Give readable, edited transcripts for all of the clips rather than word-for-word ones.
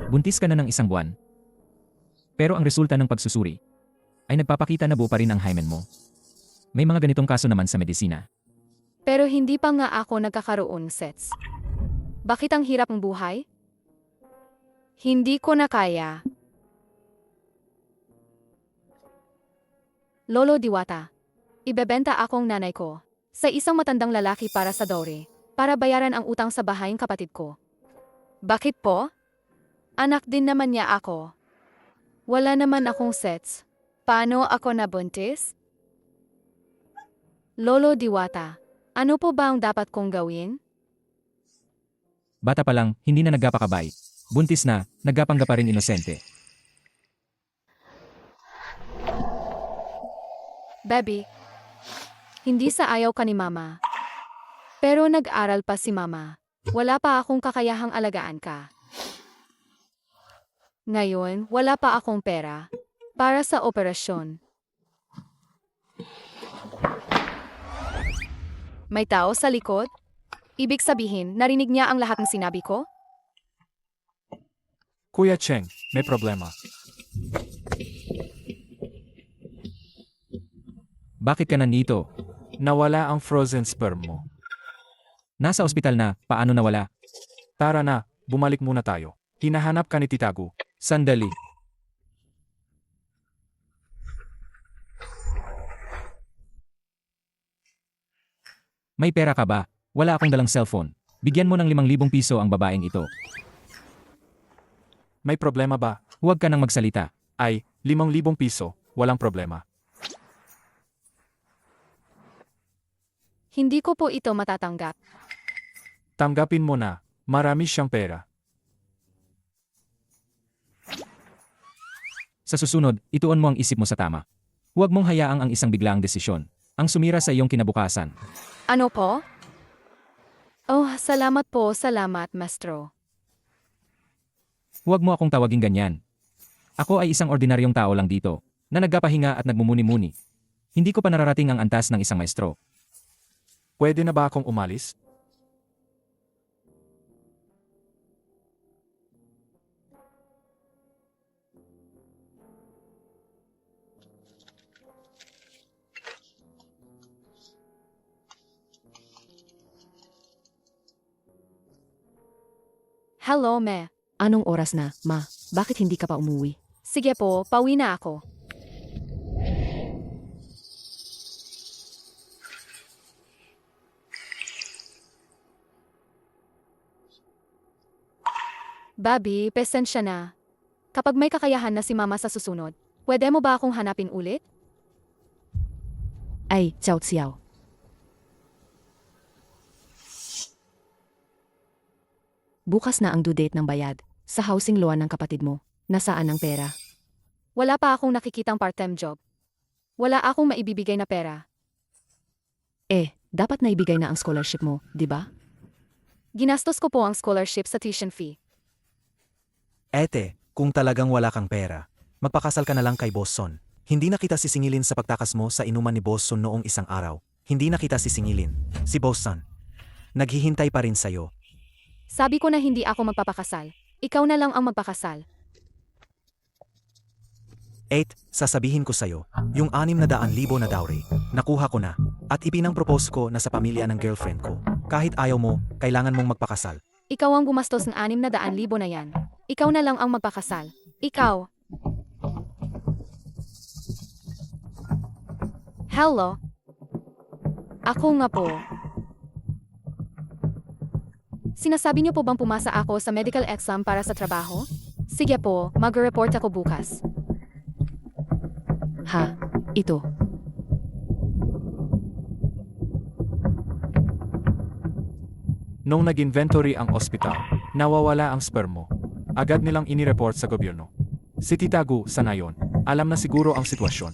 Buntis ka na ng 1 buwan. Pero ang resulta ng pagsusuri ay nagpapakita na buo pa rin ang hymen mo. May mga ganitong kaso naman sa medisina. Pero hindi pa nga ako nagkakaroon, Sets. Bakit ang hirap ng buhay? Hindi ko na kaya. Lolo Diwata, ibebenta akong nanay ko sa isang matandang lalaki para sa dowry, para bayaran ang utang sa bahay ng kapatid ko. Bakit po? Anak din naman niya ako. Wala naman akong sets. Paano ako nabuntis? Lolo Diwata, ano po ba ang dapat kong gawin? Bata pa lang, hindi na nagpapakabay. Buntis na, nagpapangga pa rin inosente. Baby, hindi sa ayaw ka ni Mama. Pero nag-aral pa si Mama. Wala pa akong kakayahang alagaan ka. Ngayon, wala pa akong pera para sa operasyon. May tao sa likod? Ibig sabihin, narinig niya ang lahat ng sinabi ko? Kuya Cheng, may problema. Bakit ka nandito? Nawala ang frozen sperm mo. Nasa ospital na, paano nawala? Tara na, bumalik muna tayo. Hinahanap ka ni Titagu. Sandali. May pera ka ba? Wala akong dalang cellphone. Bigyan mo ng 5,000 piso ang babaeng ito. May problema ba? Huwag ka nang magsalita. Ay, 5,000 piso. Walang problema. Hindi ko po ito matatanggap. Tanggapin mo na. Marami siyang pera. Sa susunod, ituon mo ang isip mo sa tama. Huwag mong hayaang ang isang biglaang desisyon ang sumira sa iyong kinabukasan. Ano po? Oh, salamat po, salamat, Mastro. Huwag mo akong tawaging ganyan. Ako ay isang ordinaryong tao lang dito, na nagpapahinga at nagmumuni-muni. Hindi ko pa nararating ang antas ng isang maestro. Pwede na ba akong umalis? Hello, Me. Anong oras na, Ma? Bakit hindi ka pa umuwi? Sige po, pauwi na ako. Babi, pasensya na. Kapag may kakayahan na si Mama sa susunod, pwede mo ba akong hanapin ulit? Ay, Xiao Xiao. Bukas na ang due date ng bayad. Sa housing loan ng kapatid mo. Nasaan ang pera? Wala pa akong nakikitang part-time job. Wala akong maibibigay na pera. Dapat na ibigay na ang scholarship mo, di ba? Ginastos ko po ang scholarship sa tuition fee. Ete, kung talagang wala kang pera, magpakasal ka na lang kay Boss Son. Hindi na kita sisingilin sa pagtakas mo sa inuman ni Boss Son noong isang araw. Hindi na kita sisingilin. Si Boss Son. Naghihintay pa rin sa'yo. Sabi ko na hindi ako magpapakasal. Ikaw na lang ang magpakasal. 8, sasabihin ko sa'yo, yung 600,000 na dowry, nakuha ko na, at ipinang-propose ko na sa pamilya ng girlfriend ko. Kahit ayaw mo, kailangan mong magpakasal. Ikaw ang gumastos ng 600,000 na yan. Ikaw na lang ang magpakasal. Ikaw. Hello? Ako nga po. Sinasabi niyo po bang pumasa ako sa medical exam para sa trabaho? Sige po, mag-report ako bukas. Ha? Ito. Nung nag-inventory ang ospital, nawawala ang sperm mo. Agad nilang inireport sa gobyerno. Si Titagu, sa ngayon, alam na siguro ang sitwasyon.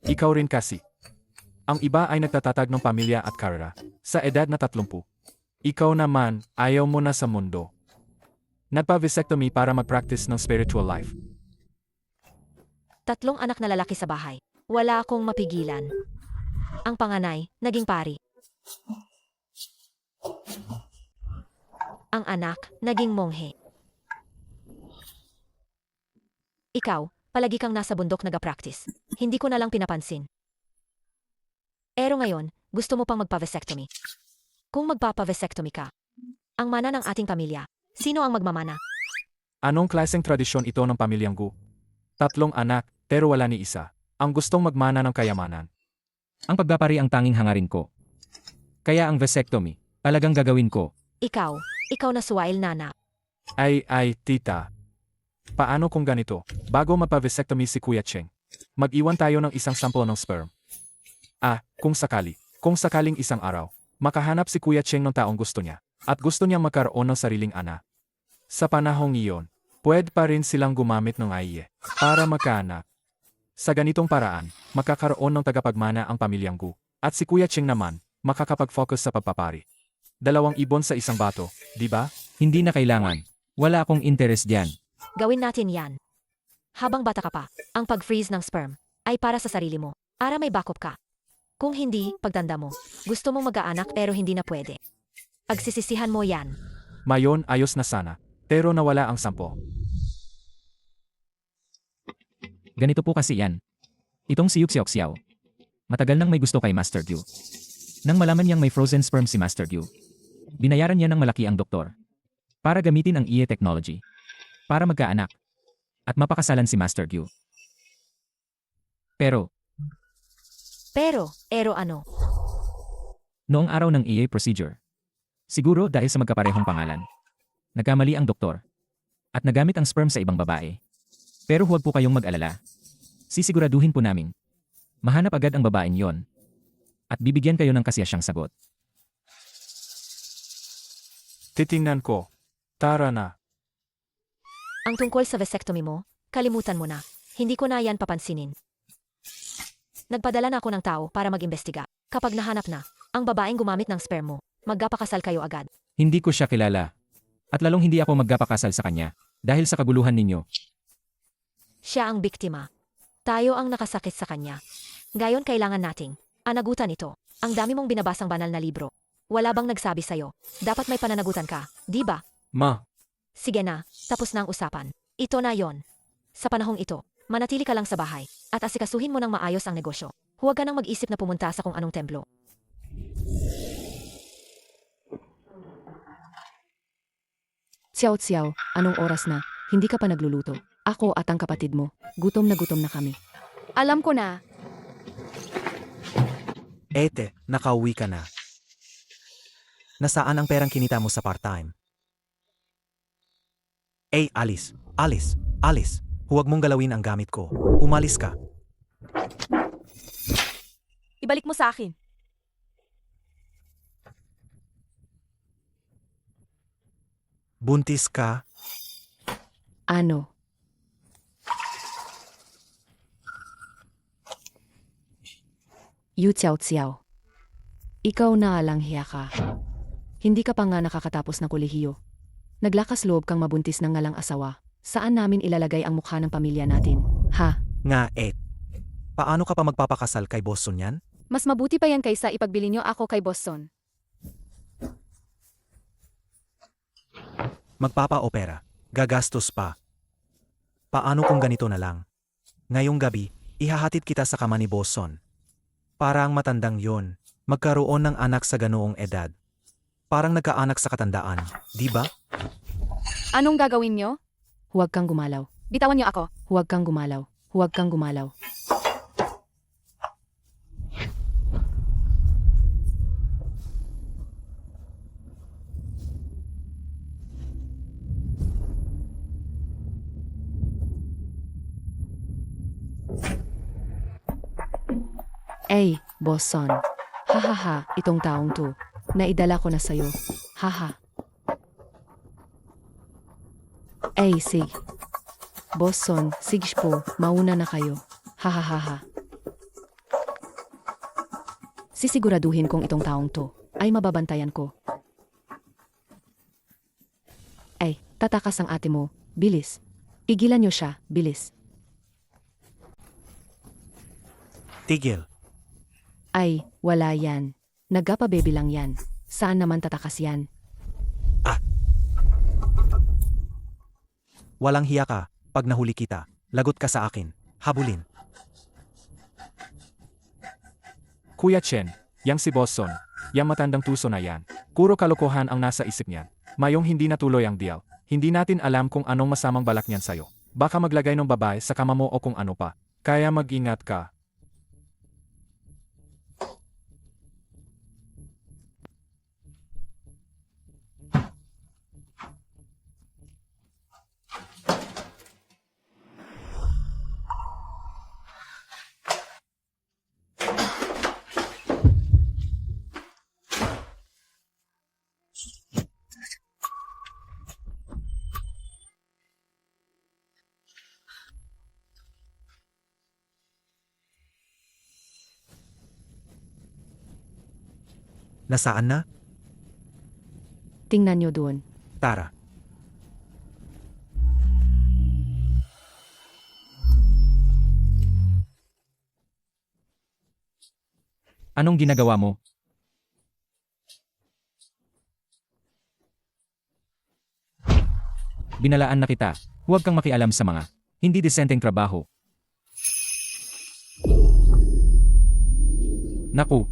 Ikaw rin kasi. Ang iba ay nagtatatag ng pamilya at karera, sa edad na 30. Ikaw naman, ayaw mo na sa mundo. Nagpa-vasectomy para mag-practice ng spiritual life. 3 anak na lalaki sa bahay. Wala akong mapigilan. Ang panganay, naging pari. ang anak, naging monghe. Ikaw, palagi kang nasa bundok nag-practice. Hindi ko na lang pinapansin. Pero ngayon, gusto mo pang magpa-vasectomy. Kung magpapa-vasectomy ka, ang mana ng ating pamilya, sino ang magmamana? Anong klaseng tradisyon ito ng pamilyang Gu? 3 anak, pero wala ni isa. Ang gustong magmana ng kayamanan. Ang pagpapari ang tanging hangarin ko. Kaya ang vasectomy, talagang gagawin ko. Ikaw na suwail nana. Ay, tita. Paano kung ganito? Bago mapa-vasectomy si Kuya Cheng, mag-iwan tayo ng isang sample ng sperm. Kung sakaling isang araw, makahanap si Kuya Cheng ng taong gusto niya, at gusto niyang magkaroon ng sariling anak. Sa panahong iyon, pwede pa rin silang gumamit ng IE para magkaanak. Sa ganitong paraan, makakaroon ng tagapagmana ang pamilyang Gu, at si Kuya Cheng naman, makakapag-focus sa pagpapari. 2 ibon sa isang bato, di ba? Hindi na kailangan. Wala akong interest diyan. Gawin natin yan. Habang bata ka pa, ang pag-freeze ng sperm ay para sa sarili mo. Para may backup ka. Kung hindi, pagtanda mo, gusto mong mag-aanak pero hindi na pwede. Pagsisisihan mo yan. Mayon ayos na sana, pero nawala ang 10. Ganito po kasi yan. Itong si Yuxiao Xiao. Matagal nang may gusto kay Master Gu. Nang malaman niyang may frozen sperm si Master Gu, binayaran niya ng malaki ang doktor para gamitin ang IE technology para magkaanak at mapakasalan si Master Gu. Pero, ano? noong araw ng EA procedure, siguro dahil sa magkaparehong pangalan, nagkamali ang doktor at nagamit ang sperm sa ibang babae. Pero huwag po kayong mag-alala. Sisiguraduhin po namin. Mahanap agad ang babaeng yon at bibigyan kayo ng kasiyasyang sagot. Titingnan ko. Tara na. Ang tungkol sa vasectomy mo, kalimutan mo na. Hindi ko na yan papansinin. Nagpadala na ako ng tao para mag-imbestiga. Kapag nahanap na, ang babaeng gumamit ng sperm mo, magkapakasal kayo agad. Hindi ko siya kilala. At lalong hindi ako magkapakasal sa kanya dahil sa kaguluhan ninyo. Siya ang biktima. Tayo ang nakasakit sa kanya. Ngayon kailangan nating anagutan ito. Ang dami mong binabasang banal na libro. Wala bang nagsabi sa'yo? Dapat may pananagutan ka, di ba? Ma, Sige na, tapos na ang usapan. Ito na yon. Sa panahong ito, manatili ka lang sa bahay at asikasuhin mo ng maayos ang negosyo. Huwag ka nang mag-isip na pumunta sa kung anong templo. Xiao, anong oras na? Hindi ka pa nagluluto. Ako at ang kapatid mo, gutom na kami. Alam ko na. Ete, nakauwi ka na. Nasaan ang perang kinita mo sa part-time? Alice. Huwag mong galawin ang gamit ko. Umalis ka. Ibalik mo sa akin. Buntis ka? Ano? Yu Xiao. Ikaw na lang hiya ka. Hindi ka pa nga nakakatapos ng kolehiyo. Naglakas loob kang mabuntis ng ngalang asawa. Saan namin ilalagay ang mukha ng pamilya natin? Ha? Nga, paano ka pa magpapakasal kay Boston yan? Mas mabuti pa yan kaysa ipagbili niyo ako kay Boston. Magpapa-opera. Gagastos pa. Paano kung ganito na lang? Ngayong gabi, ihahatid kita sa kama ni Boston. Para ang matandang yon, magkaroon ng anak sa ganoong edad. Parang nagkaanak sa katandaan, di ba? Anong gagawin niyo? Huwag kang gumalaw. Bitawan niyo ako. Huwag kang gumalaw. Huwag kang gumalaw. Boston. Hahaha, itong taong to. Naidala ko na sa'yo. Haha. Sig. Boston, sige po, mauna na kayo. Hahaha. Sisiguraduhin kong itong taong to ay mababantayan ko. Tatakas ang ate mo. Bilis. Pigilan niyo siya. Bilis. Tigil. Wala yan. Nagapa-baby lang yan. Saan naman tatakas yan? Walang hiya ka, pag nahuli kita, lagot ka sa akin, habulin. Kuya Chen, yang si Boston, yang matandang tuso na yan. Puro kalokohan ang nasa isip niyan. Mayong hindi natuloy ang deal. Hindi natin alam kung anong masamang balak niyan sa'yo. Baka maglagay ng babae sa kama mo o kung ano pa. Kaya mag-ingat ka. Nasaan na? Tingnan nyo doon. Tara. Anong ginagawa mo? Binalaan na kita. Huwag kang makialam sa mga hindi disenteng trabaho. Naku,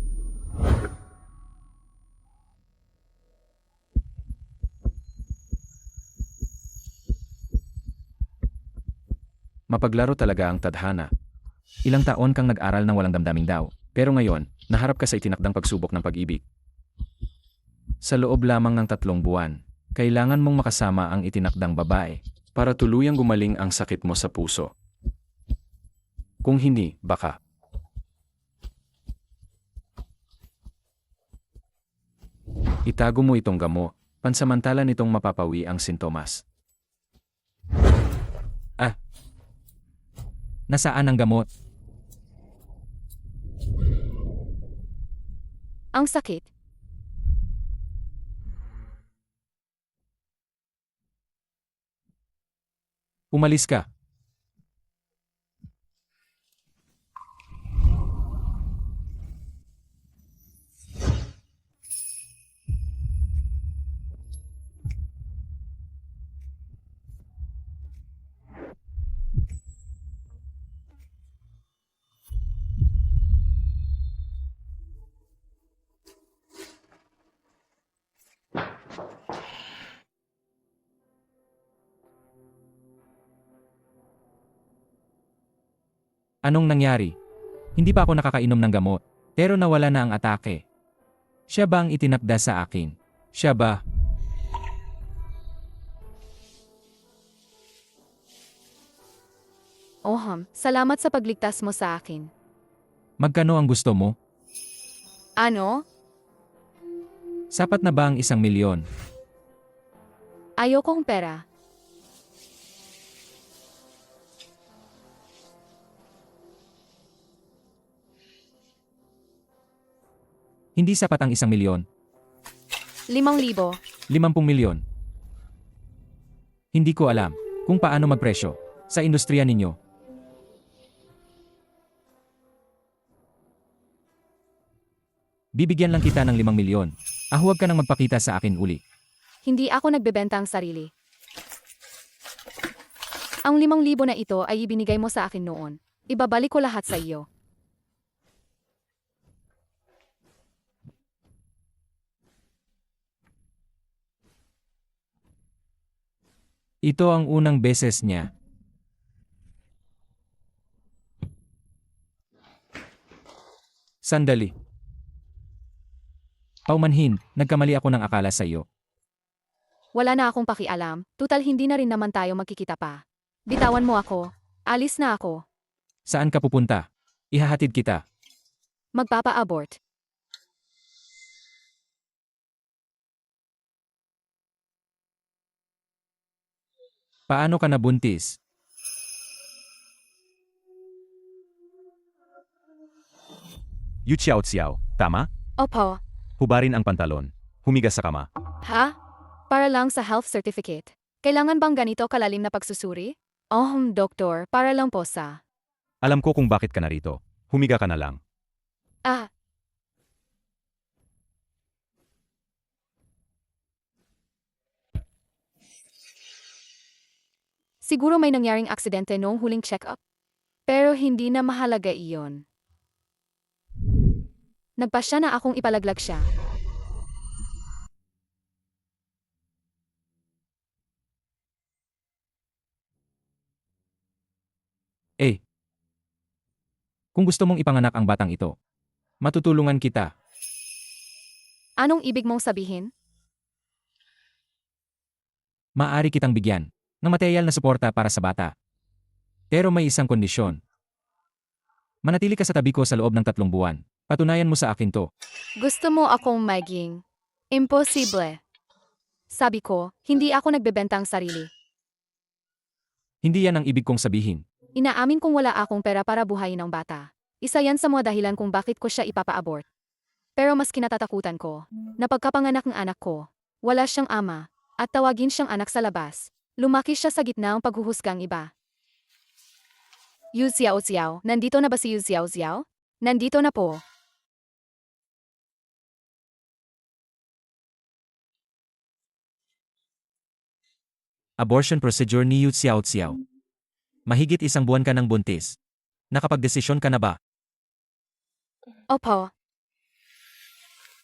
mapaglaro talaga ang tadhana. Ilang taon kang nag-aral ng walang damdaming daw, pero ngayon, naharap ka sa itinakdang pagsubok ng pag-ibig. Sa loob lamang ng 3 buwan, kailangan mong makasama ang itinakdang babae para tuluyang gumaling ang sakit mo sa puso. Kung hindi, baka. Itago mo itong gamo, pansamantala nitong mapapawi ang sintomas. Nasaan ang gamot? Ang sakit. Umalis ka. Anong nangyari? Hindi pa ako nakakainom ng gamot, pero nawala na ang atake. Siya ba ang itinakda sa akin? Siya ba? Salamat sa pagligtas mo sa akin. Magkano ang gusto mo? Ano? Sapat na ba ang 1,000,000? Ayokong pera. Hindi sapat ang 1,000,000. 5,000. 50,000,000. Hindi ko alam kung paano magpresyo sa industriya ninyo. Bibigyan lang kita ng 5,000,000. Huwag ka nang magpakita sa akin uli. Hindi ako nagbebenta ang sarili. Ang 5,000 na ito ay ibinigay mo sa akin noon. Ibabalik ko lahat sa iyo. Ito ang unang beses niya. Sandali. Paumanhin, nagkamali ako ng akala sa iyo. Wala na akong pakialam, tutal hindi na rin naman tayo magkikita pa. Bitawan mo ako. Alis na ako. Saan ka pupunta? Ihahatid kita. Magpapa-abort. Paano ka nabuntis? Yu Xiao Xiao, tama? Opo. Hubarin ang pantalon. Humiga sa kama. Ha? Para lang sa health certificate. Kailangan bang ganito kalalim na pagsusuri? Doktor, para lang po sa... Alam ko kung bakit ka narito. Humiga ka na lang. Ah, Siguro may nangyaring aksidente noong huling check-up. Pero hindi na mahalaga iyon. Nagpasya na akong ipalaglag siya. Eh, kung gusto mong ipanganak ang batang ito, matutulungan kita. Anong ibig mong sabihin? Maaari kitang bigyan ng material na suporta para sa bata. Pero may isang kondisyon. Manatili ka sa tabi ko sa loob ng 3 buwan. Patunayan mo sa akin to. Gusto mo akong maging imposible. Sabi ko, hindi ako nagbebentang sarili. Hindi yan ang ibig kong sabihin. Inaamin kong wala akong pera para buhayin ang bata. Isa yan sa mga dahilan kung bakit ko siya ipapa-abort. Pero mas kinatatakutan ko, na pagkapanganak ng anak ko, wala siyang ama, at tawagin siyang anak sa labas. Lumaki siya sa gitna ng paghuhusgang iba. Yu Xiao Xiao, nandito na ba si Yu Xiao Xiao? Nandito na po. Abortion procedure ni Yu Xiao Xiao. Mahigit 1 buwan ka ng buntis. Nakapagdesisyon ka na ba? Opo,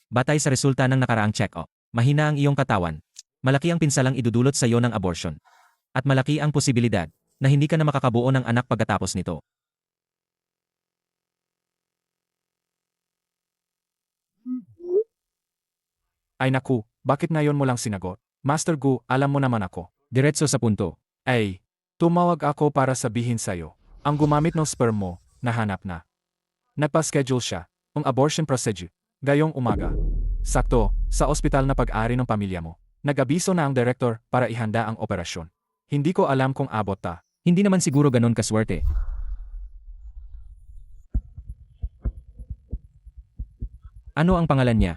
Batay sa resulta ng nakaraang check-up, mahina ang iyong katawan. Malaki ang pinsalang idudulot sa iyo ng abortion. At malaki ang posibilidad na hindi ka na makakabuo ng anak pagkatapos nito. Ay naku, bakit ngayon mo lang sinagot? Master Gu, alam mo naman ako. Diretso sa punto. Ay, tumawag ako para sabihin sa'yo. Ang gumamit ng sperm mo, nahanap na. Nagpa-schedule siya, ang abortion procedure, gayong umaga. Sakto, sa ospital na pag-ari ng pamilya mo. Nag-abiso na ang director para ihanda ang operasyon. Hindi ko alam kung abot ta. Hindi naman siguro ganon kaswerte. Ano ang pangalan niya?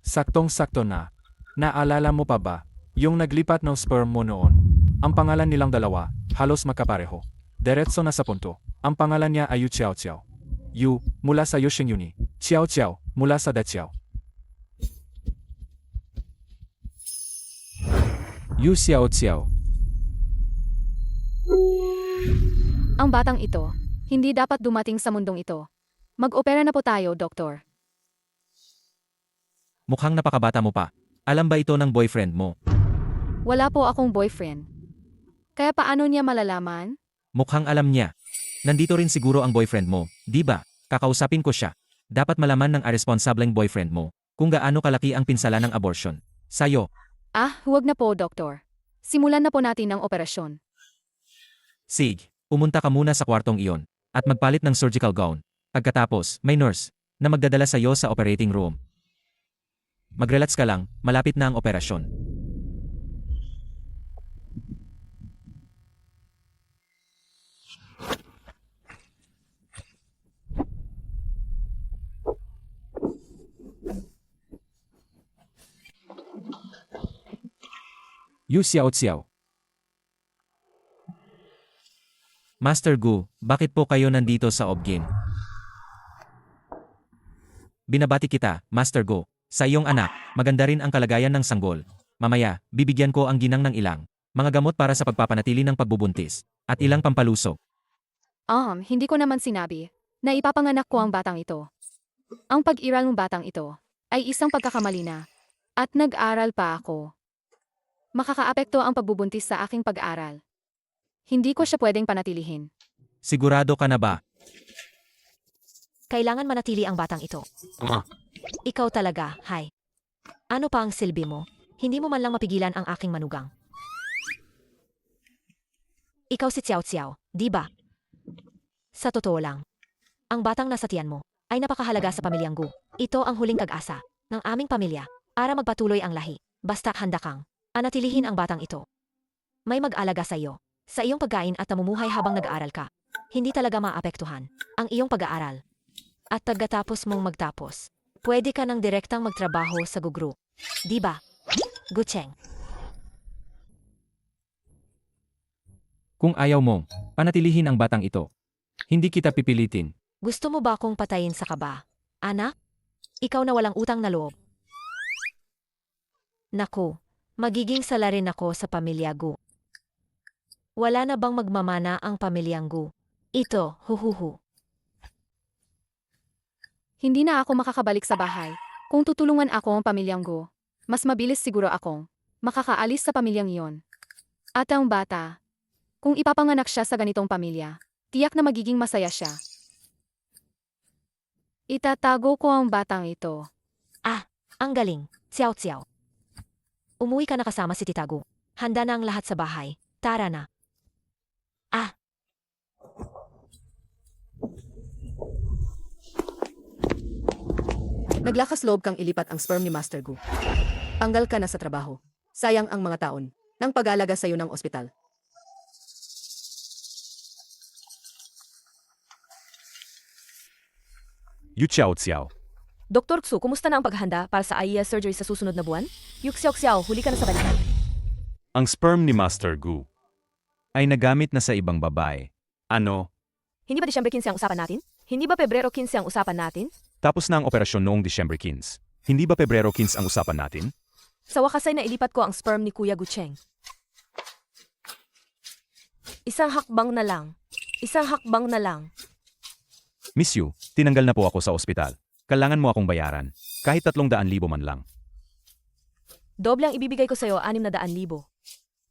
Saktong-sakto na. Naalala mo pa ba, yung naglipat ng sperm mo noon? Ang pangalan nilang dalawa, halos magkapareho. Diretso na sa punto. Ang pangalan niya ay Yu Xiao Xiao. Yu, mula sa Yushing Yuni. Xiao Xiao, mula sa Da Xiao. Yu Xiao Xiao. ang batang ito, hindi dapat dumating sa mundong ito. Mag-opera na po tayo, doktor. Mukhang napakabata mo pa. Alam ba ito ng boyfriend mo? Wala po akong boyfriend. Kaya paano niya malalaman? Mukhang alam niya. Nandito rin siguro ang boyfriend mo, di ba? Kakausapin ko siya. Dapat malaman ng irresponsibleng boyfriend mo kung gaano kalaki ang pinsala ng abortion. Sayo, Huwag na po, doktor. Simulan na po natin ang operasyon. Sig, umunta ka muna sa kwartong iyon at magpalit ng surgical gown. Pagkatapos, may nurse na magdadala sa iyo sa operating room. Mag-relax ka lang, malapit na ang operasyon. Yu Xiao Xiao. Master Gu, bakit po kayo nandito sa Obgame? Binabati kita, Master Gu. Sa iyong anak, maganda rin ang kalagayan ng sanggol. Mamaya, bibigyan ko ang ginang ng ilang mga gamot para sa pagpapanatili ng pagbubuntis at ilang pampalusog. Hindi ko naman sinabi na ipapanganak ko ang batang ito. Ang pag-iral ng batang ito ay isang pagkakamali na at nag-aral pa ako. Makakaapekto ang pagbubuntis sa aking pag-aaral. Hindi ko siya pwedeng panatilihin. Sigurado ka na ba? Kailangan manatili ang batang ito. Ikaw talaga, hay. Ano pa ang silbi mo? Hindi mo man lang mapigilan ang aking manugang. Ikaw si Xiao Xiao, di ba? Sa totoo lang, ang batang nasa tiyan mo ay napakahalaga sa pamilyang Gu. Ito ang huling pag-asa ng aming pamilya para magpatuloy ang lahi. Basta handa kang anatilihin ang batang ito. May mag-alaga sa iyo, sa iyong pagkain at namumuhay habang nag-aaral ka. Hindi talaga maapektuhan ang iyong pag-aaral. At pagkatapos mong magtapos, pwede ka nang direktang magtrabaho sa Gugru. Di ba? Gucheng. Kung ayaw mong panatilihin ang batang ito, hindi kita pipilitin. Gusto mo ba akong patayin sa kaba? Anak? Ikaw na walang utang na loob. Naku, magiging sala rin ako sa pamilya Gu. Wala na bang magmamana ang pamilyang Gu? Ito, huhuhu. Hindi na ako makakabalik sa bahay. Kung tutulungan ako ang pamilyang Go, mas mabilis siguro akong makakaalis sa pamilyang iyon. At ang bata, kung ipapanganak siya sa ganitong pamilya, tiyak na magiging masaya siya. Itatago ko ang batang ito. Ang galing, Xiao Xiao. Umuwi ka na kasama si Tita Gu. Handa na ang lahat sa bahay. Tara na. Naglakas loob kang ilipat ang sperm ni Master Gu. Tanggal ka na sa trabaho. Sayang ang mga taon ng pag-aalaga sa iyo ng ospital. Yu Xiao Xiao. Dr. Xu, kumusta na ang paghahanda para sa IES surgery sa susunod na buwan? Yuk Xiao Xiao, huli ka na sa balita. Ang sperm ni Master Gu ay nagamit na sa ibang babae. Ano? Hindi ba Disyembre 15 ang usapan natin? Hindi ba Pebrero 15 ang usapan natin? Tapos na ang operasyon noong Disyembre 15. Hindi ba Pebrero 15 ang usapan natin? Sa wakas ay nailipat ko ang sperm ni Kuya Gucheng. Isang hakbang na lang. Isang hakbang na lang. Miss Yu, tinanggal na po ako sa ospital. Kailangan mo akong bayaran. Kahit 300,000 man lang. Doble ang ibibigay ko sa'yo, 600,000.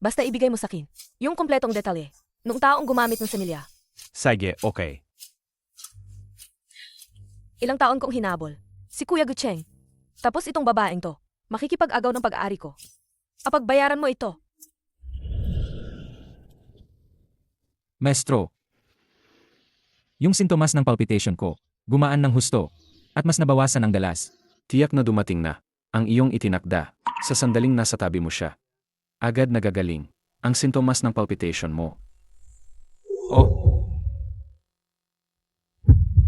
Basta ibigay mo sa akin. Yung kompletong detalye. Nung taong gumamit ng semilya. Sige, okay. Ilang taon kong hinabol. Si Kuya Gucheng. Tapos itong babaeng to. Makikipag-agaw ng pag-aari ko. Apagbayaran mo ito. Maestro. Yung sintomas ng palpitation ko, gumaan ng husto, at mas nabawasan ang dalas. Tiyak na dumating na ang iyong itinakda. Sa sandaling nasa tabi mo siya. Agad nagagaling ang sintomas ng palpitation mo. Oh!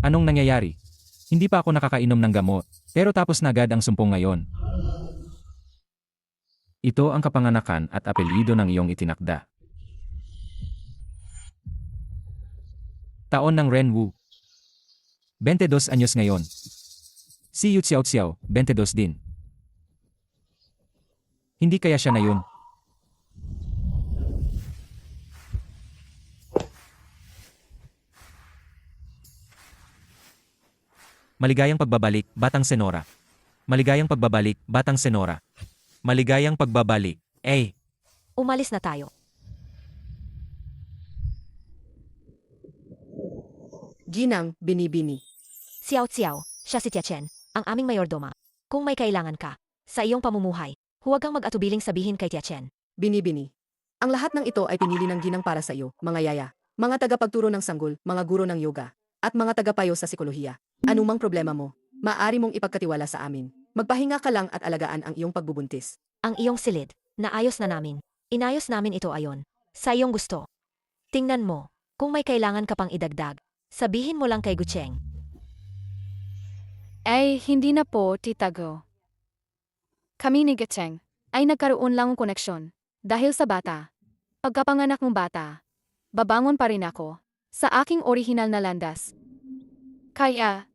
Anong nangyayari? Hindi pa ako nakakainom ng gamot, pero tapos na agad ang sumpong ngayon. Ito ang kapanganakan at apelyido ng iyong itinakda. Taon ng Ren Wu. 22 anyos ngayon. Si Yu Xiao Xiao, 22 din. Hindi kaya siya na yun. Maligayang pagbabalik, Batang Senora. Maligayang pagbabalik, Batang Senora. Maligayang pagbabalik. Umalis na tayo. Ginang, binibini. Xiao Xiao, siya si Tia Chen, ang aming mayordoma. Kung may kailangan ka, sa iyong pamumuhay, huwag kang mag-atubiling sabihin kay Tia Chen. Binibini. Ang lahat ng ito ay pinili ng ginang para sa iyo, mga yaya, mga tagapagturo ng sanggol, mga guro ng yoga, at mga tagapayo sa sikolohiya. Anumang problema mo, maaari mong ipagkatiwala sa amin. Magpahinga ka lang at alagaan ang iyong pagbubuntis. Ang iyong silid, naayos na namin. Inayos namin ito ayon. Sa iyong gusto. Tingnan mo, kung may kailangan ka pang idagdag, sabihin mo lang kay Gucheng. Ay, hindi na po, Tita Go. Kami ni Gacheng ay nagkaroon lang ng koneksyon. Dahil sa bata. Pagkapanganak ng bata, babangon pa rin ako sa aking orihinal na landas. Kaya,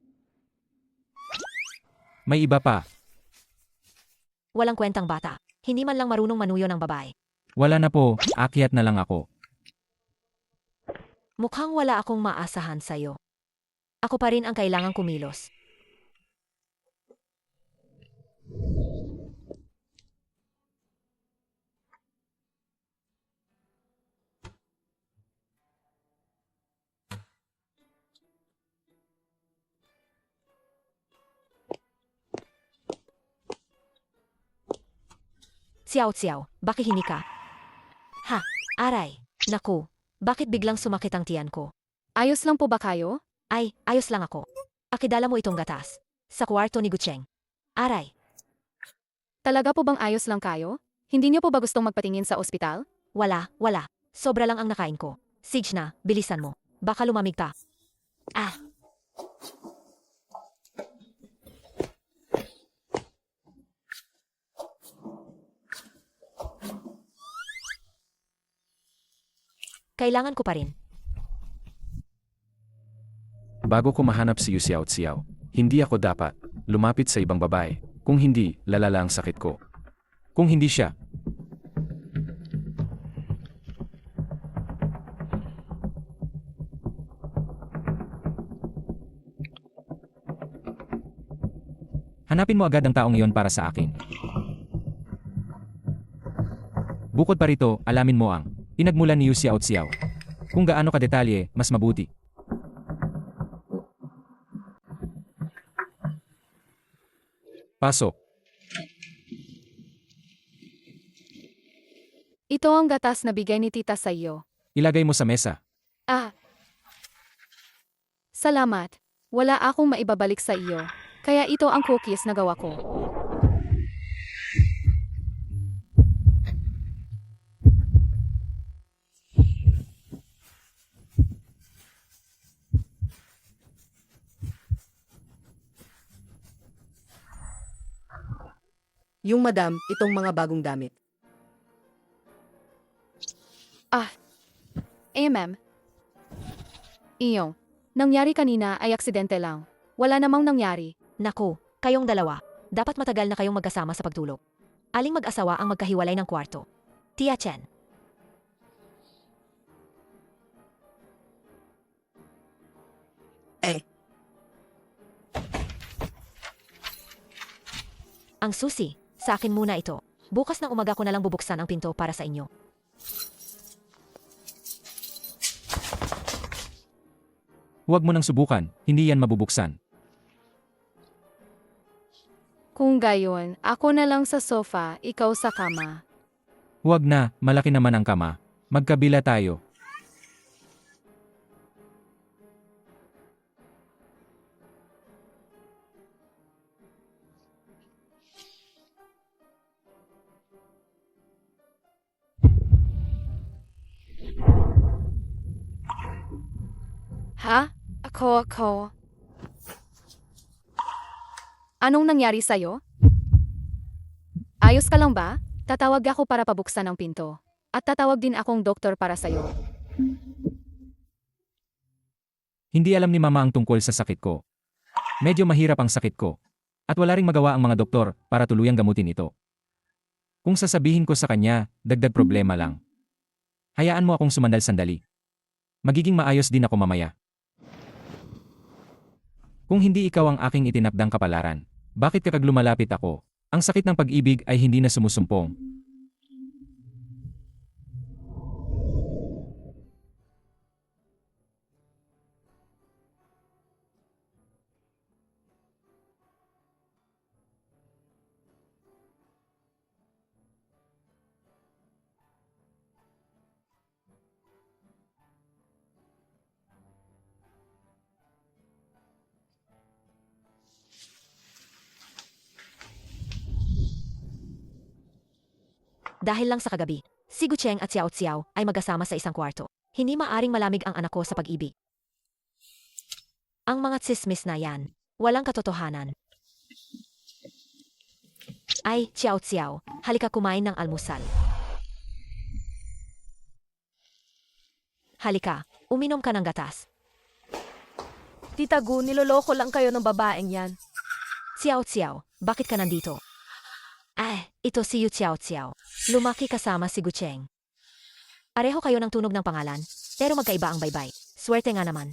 May iba pa. Walang kwentang bata. Hindi man lang marunong manuyo ng babae. Wala na po, akyat na lang ako. Mukhang wala akong maasahan sa'yo. Ako pa rin ang kailangang kumilos. Xiao Xiao, bakihini ka? Ha, aray, naku, bakit biglang sumakit ang tiyan ko? ayos lang po ba kayo? Ay, ayos lang ako. Akidala mo itong gatas. Sa kwarto ni Gucheng. Aray, Talaga po bang ayos lang kayo? Hindi niyo po ba gustong magpatingin sa ospital? wala. Sobra lang ang nakain ko. Sige na, bilisan mo. Baka lumamig ka. Kailangan ko pa rin. Bago ko mahanap si Yu Xiao Xiao, hindi ako dapat lumapit sa ibang babae. Kung hindi, lalala ang sakit ko. Kung hindi siya, Hanapin mo agad ang taong iyon para sa akin. Bukod pa rito, alamin mo ang pinagmulan ni Yu Xiao Xiao. Kung gaano kadetalye, mas mabuti. Pasok. Ito ang gatas na bigay ni tita sa iyo. Ilagay mo sa mesa. Ah. Salamat. Wala akong maibabalik sa iyo. Kaya ito ang cookies na gawa ko. Yung madam, itong mga bagong damit. Ma'am. Iyo. Nangyari kanina ay aksidente lang. Wala namang nangyari. Naku, kayong dalawa. Dapat matagal na kayong magkasama sa pagtulog. Aling mag-asawa ang magkahiwalay ng kwarto? Tia Chen. Ang susi, sa akin muna ito. Bukas ng umaga ko na lang bubuksan ang pinto para sa inyo. Huwag mo nang subukan, hindi yan mabubuksan. Kung gayon, ako na lang sa sofa, ikaw sa kama. Huwag na, malaki naman ang kama. Magkabila tayo. Ha? Ako. Anong nangyari sa'yo? Ayos ka lang ba? Tatawag ako para pabuksan ang pinto. At tatawag din akong doktor para sa'yo. Hindi alam ni mama ang tungkol sa sakit ko. Medyo mahirap ang sakit ko. At wala ring magawa ang mga doktor para tuluyang gamutin ito. Kung sasabihin ko sa kanya, dagdag problema lang. Hayaan mo akong sumandal sandali. Magiging maayos din ako mamaya. Kung hindi ikaw ang aking itinakdang kapalaran, bakit kapag lumalapit ako, ang sakit ng pag-ibig ay hindi na sumusumpong? Dahil lang sa kagabi, si Gucheng at Xiao Xiao ay magkasama sa isang kwarto. Hindi maaring malamig ang anak ko sa pag-ibig. Ang mga tsismis na yan, walang katotohanan. Ay, Xiao Xiao, halika kumain ng almusal. Halika, uminom ka ng gatas. Tita Gu, niloloko lang kayo ng babaeng yan. Xiao Xiao, bakit ka nandito? Ito si Yu Xiao Xiao. Lumaki kasama si Gucheng. Pareho kayo ng tunog ng pangalan, pero magkaiba ang baybay. Swerte nga naman.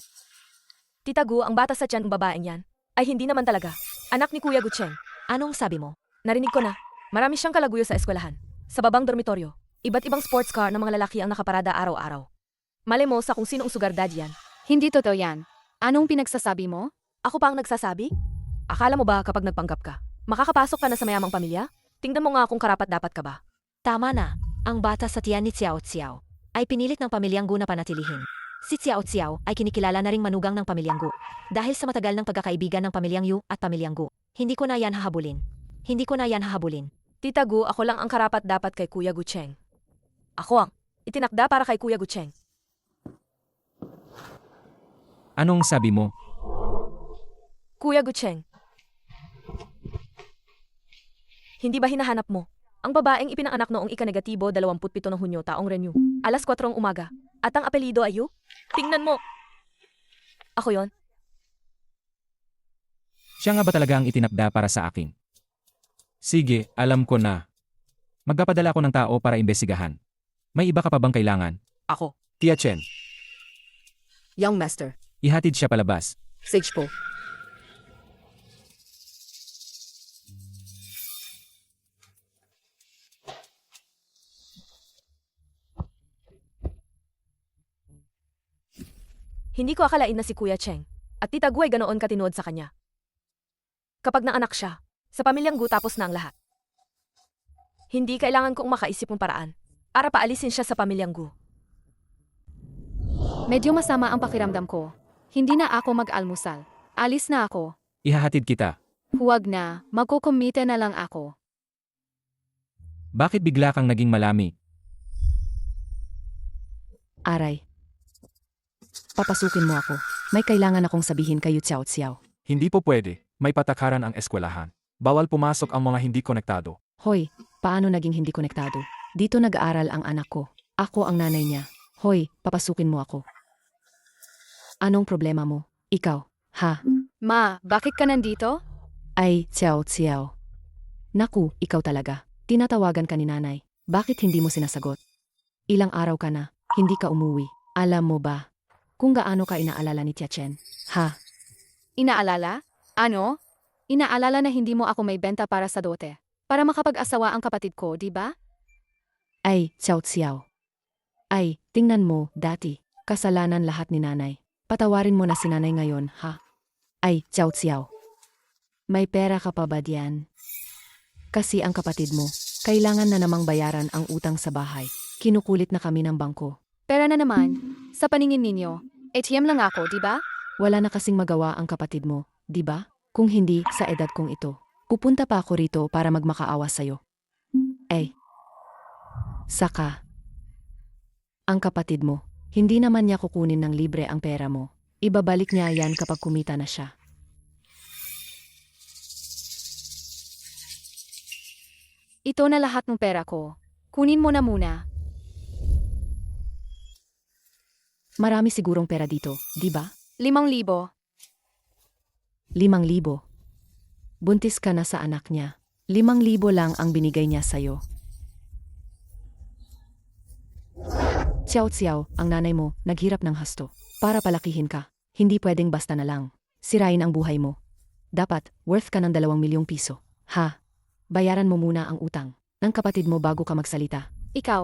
Tita Gu, ang bata sa tiyan ng babaeng yan, ay hindi naman talaga. Anak ni Kuya Gucheng. Anong sabi mo? Narinig ko na, marami siyang kalaguyo sa eskwelahan. Sa babang dormitoryo, iba't ibang sports car ng mga lalaki ang nakaparada araw-araw. Malay mo sa kung sino ang sugar daddy yan. Hindi totoo yan. Anong pinagsasabi mo? Ako pa ang nagsasabi? Akala mo ba kapag nagpanggap ka, makakapasok ka na sa mayamang pamilya? Tingnan mo nga kung karapat-dapat ka ba. Tama na, ang bata sa tiyan ni Xiao Xiao ay pinilit ng pamilyang Gu na panatilihin. Si Xiao Xiao ay kinikilala na ring manugang ng pamilyang Gu. Dahil sa matagal ng pagkakaibigan ng pamilyang Yu at pamilyang Gu, hindi ko na yan hahabulin. Tita Gu, ako lang ang karapat-dapat kay Kuya Gucheng. Ako ang itinakda para kay Kuya Gucheng. Anong sabi mo? Kuya Gucheng. Hindi ba hinahanap mo? Ang babaeng ipinanganak noong ika-27 ng Hunyo taong Renyu, alas 4 ng umaga, at ang apelido ay Yu? Tingnan mo! Ako yon. Siya nga ba talaga ang itinakda para sa akin? Sige, alam ko na. Magpapadala ako ng tao para imbestigahan. May iba ka pa bang kailangan? Ako. Tia Chen, Young master. ihatid siya palabas. Sage po. Hindi ko akalain na si Kuya Cheng at Tita Gu ay ganoon katinood sa kanya. Kapag naanak siya, sa pamilyang Gu tapos na ang lahat. Hindi kailangan kong makaisip ng paraan para paalisin siya sa pamilyang Gu. Medyo masama ang pakiramdam ko. Hindi na ako mag-almusal. Alis na ako. Ihahatid kita. Huwag na, magkukumite na lang ako. Bakit bigla kang naging malami? Aray. Papasukin mo ako. May kailangan akong sabihin kay Yu Xiao Xiao. Hindi po pwede, may patakaran ang eskwelahan. Bawal pumasok ang mga hindi konektado. Hoy, paano naging hindi konektado? Dito nag-aaral ang anak ko. Ako ang nanay niya. Hoy, papasukin mo ako. Anong problema mo? Ikaw, ha? Ma, bakit ka nandito? Ay, Xiao Xiao. Naku, ikaw talaga. Tinatawagan ka ni nanay. Bakit hindi mo sinasagot? Ilang araw ka na, hindi ka umuwi. Alam mo ba kung gaano ka inaalala ni Tia Chen? Ha? Inaalala? Ano? Inaalala na hindi mo ako may benta para sa dote. Para makapag-asawa ang kapatid ko, di ba? Ay, Xiao Xiao. Ay, tingnan mo, dati. Kasalanan lahat ni nanay. Patawarin mo na si nanay ngayon, ha? Ay, Xiao Xiao. May pera ka pa ba diyan? Kasi ang kapatid mo, kailangan na namang bayaran ang utang sa bahay. Kinukulit na kami ng bangko. Pera na naman. Sa paningin ninyo, ATM lang ako, di ba? Wala na kasing magawa ang kapatid mo, di ba? Kung hindi, sa edad kong ito, pupunta pa ako rito para magmakaawa sa'yo. Eh. Saka. Ang kapatid mo, hindi naman niya kukunin ng libre ang pera mo. Ibabalik niya yan kapag kumita na siya. Ito na lahat ng pera ko. Kunin mo na muna. Marami sigurong pera dito, di ba? 5,000. 5,000. Buntis ka na sa anak niya. 5,000 lang ang binigay niya sa'yo. Xiao Xiao, ang nanay mo, naghirap ng hasto. Para palakihin ka. Hindi pwedeng basta na lang. Sirain ang buhay mo. Dapat, worth ka ng 2,000,000 piso. Ha? Bayaran mo muna ang utang ng kapatid mo bago ka magsalita. Ikaw.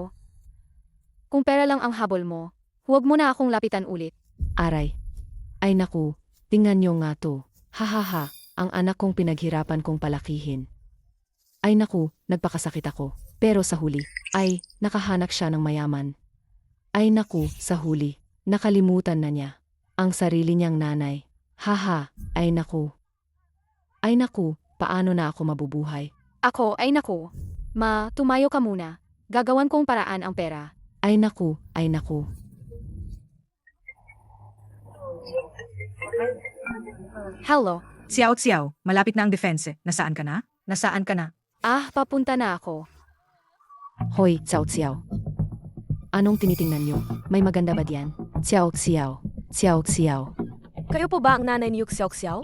Kung pera lang ang habol mo, huwag mo na akong lapitan ulit. Aray. Ay naku, tingnan niyo nga to. Hahaha, ang anak kong pinaghirapan kong palakihin. Ay naku, nagpakasakit ako. Pero sa huli, ay, nakahanap siya ng mayaman. Ay naku, sa huli, nakalimutan na niya ang sarili niyang nanay. Haha, ay naku. Ay naku, paano na ako mabubuhay? Ako, ay naku. Ma, tumayo ka muna. Gagawan kong paraan ang pera. Ay naku, ay naku. Hello. Xiao Xiao, malapit na ang defense. Nasaan ka na? Nasaan ka na? Ah, papunta na ako. Hoy, Xiao Xiao. Anong tinitingnan niyo? May maganda ba diyan? Xiao Xiao. Xiao Xiao. Kayo po ba ang nanay ni Yu Xiao Xiao?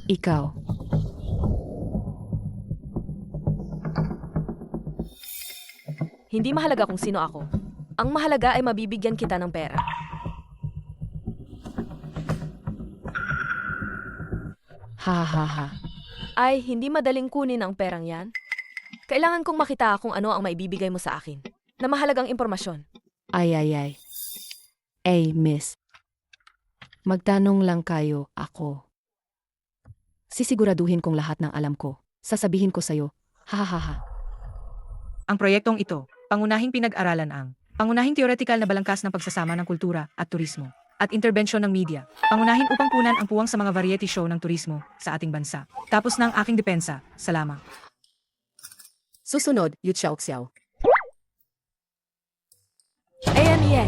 Ikaw. Hindi mahalaga kung sino ako. Ang mahalaga ay mabibigyan kita ng pera. Ha ha ha. Ay, hindi madaling kunin ang perang yan. Kailangan kong makita kung ano ang maibibigay mo sa akin na mahalagang impormasyon. Ay ay ay. Ay, miss. Magtanong lang kayo, ako. Sisiguraduhin kong lahat ng alam ko. Sasabihin ko sa'yo, ha ha ha ha. Ang proyektong ito, pangunahing pinag-aralan ang pangunahing theoretical na balangkas ng pagsasama ng kultura at turismo at interbensyon ng media. Pangunahin upang punan ang puwang sa mga variety show ng turismo sa ating bansa. Tapos na ang aking depensa. Salamat. Susunod, Yu Xiao Xiao. AMEA.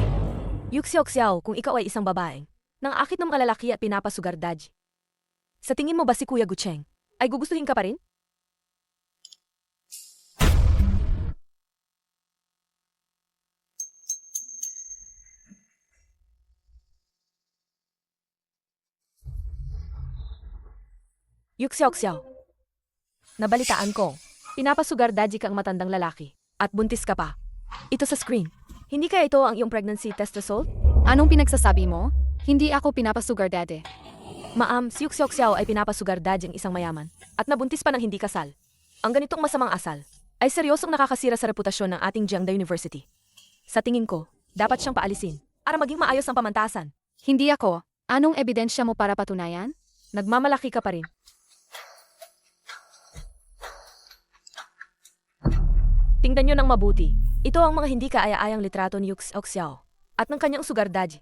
Yu Xiao Xiao, kung ikaw ay isang babaeng nang akit ng mga lalaki at pinapasugar daji. Sa tingin mo ba si Kuya Gucheng ay gugustuhin ka pa rin? Yu Xiao Xiao. Nabalitaan ko, pinapasugar daji kang matandang lalaki at buntis ka pa. Ito sa screen. Hindi kaya ito ang iyong pregnancy test result? Anong pinagsasabi mo? Hindi ako pinapasugar daddy. Ma'am, si Yu Xiao Xiao ay pinapasugar daji ang isang mayaman at nabuntis pa ng hindi kasal. Ang ganitong masamang asal ay seryosong nakakasira sa reputasyon ng ating Jiangda University. Sa tingin ko, dapat siyang paalisin para maging maayos ang pamantasan. Hindi ako. Anong ebidensya mo para patunayan? Nagmamalaki ka pa rin. Tingnan nyo ng mabuti. Ito ang mga hindi kaaya-ayang litrato ni Yux Xiao at ng kanyang sugar daddy.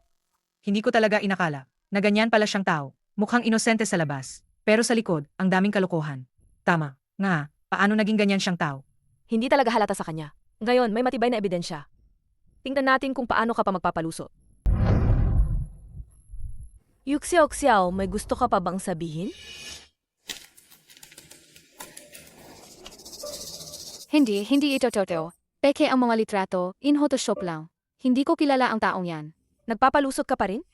Hindi ko talaga inakala na ganyan pala siyang tao. Mukhang inosente sa labas, pero sa likod, ang daming kalokohan. Tama, nga, paano naging ganyan siyang tao? Hindi talaga halata sa kanya. Ngayon, may matibay na ebidensya. Tingnan natin kung paano ka pa magpapaluso. Yux Xiao, may gusto ka pa bang sabihin? Hindi ito totoo. Peke ang mga litrato, in Photoshop lang. Hindi ko kilala ang taong yan. Nagpapalusot ka pa rin?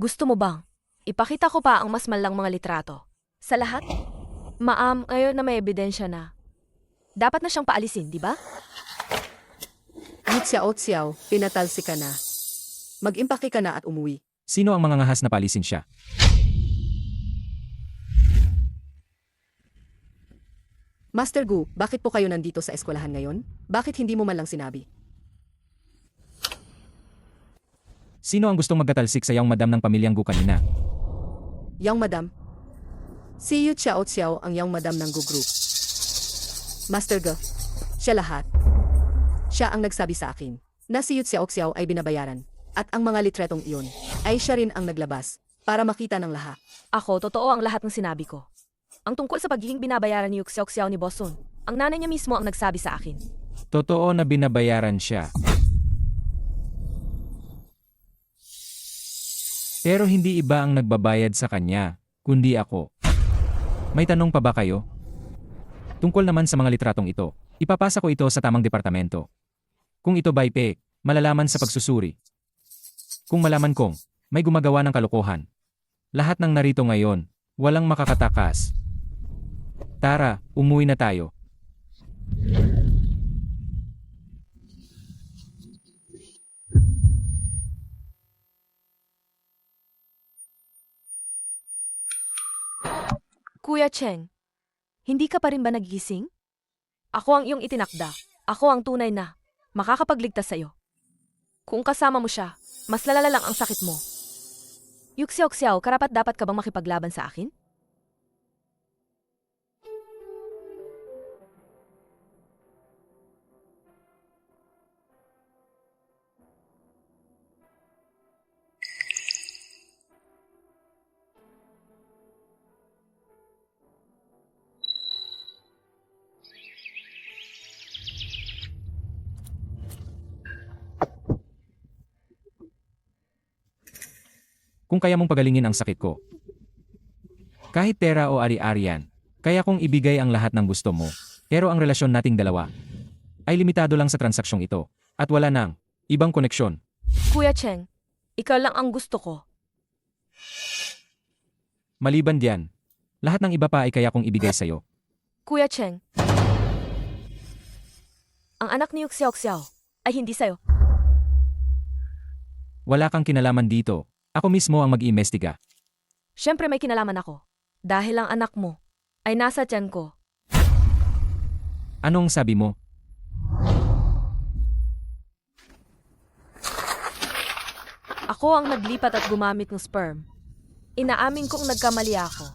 Gusto mo bang ipakita ko pa ang mas malang mga litrato? Sa lahat? Ma'am, ngayon na may ebidensya na. Dapat na siyang paalisin, di ba? Yu Xiao, pinatalsi ka na. Mag-impake ka na at umuwi. Sino ang mga ngahas na palisin siya? Master Gu, bakit po kayo nandito sa eskwelahan ngayon? Bakit hindi mo man lang sinabi? Sino ang gustong magkatalsik sa yang madam ng pamilyang Gu kanina? Yang madam. Si Yu Xiao ang yang madam ng Gu Group. Master Gu, siya lahat. Siya ang nagsabi sa akin na si Yu Xiao ay binabayaran at ang mga litretong iyon ay siya rin ang naglabas para makita ng lahat. Ako, totoo ang lahat ng sinabi ko. Ang tungkol sa pagiging binabayaran ni Yux Xiao ni Boson, ang nanay niya mismo ang nagsabi sa akin. Totoo na binabayaran siya. Pero hindi iba ang nagbabayad sa kanya, kundi ako. May tanong pa ba kayo? Tungkol naman sa mga litratong ito, ipapasa ko ito sa tamang departamento. Kung ito ba'y fake, malalaman sa pagsusuri. Kung malaman kong may gumagawa ng kalokohan, lahat ng narito ngayon, walang makakatakas. Tara, umuwi na tayo. Kuya Cheng, hindi ka pa rin ba nagigising? Ako ang iyong itinakda. Ako ang tunay na makakapagligtas sa iyo. Kung kasama mo siya, mas lalala lang ang sakit mo. Yux Xiao, karapat dapat ka bang makipaglaban sa akin? Kung kaya mong pagalingin ang sakit ko. Kahit pera o ari-arian, kaya kong ibigay ang lahat ng gusto mo. Pero ang relasyon nating dalawa ay limitado lang sa transaksyong ito at wala nang ibang koneksyon. Kuya Cheng, ikaw lang ang gusto ko. Maliban diyan, lahat ng iba pa ay kaya kong ibigay sa'yo. Kuya Cheng, ang anak ni Yux Xiao ay hindi sa'yo. Wala kang kinalaman dito. Ako mismo ang mag-iimbestiga. Siyempre may kinalaman ako. Dahil ang anak mo ay nasa tiyan ko. Anong sabi mo? Ako ang naglipat at gumamit ng sperm. Inaamin kong nagkamali ako.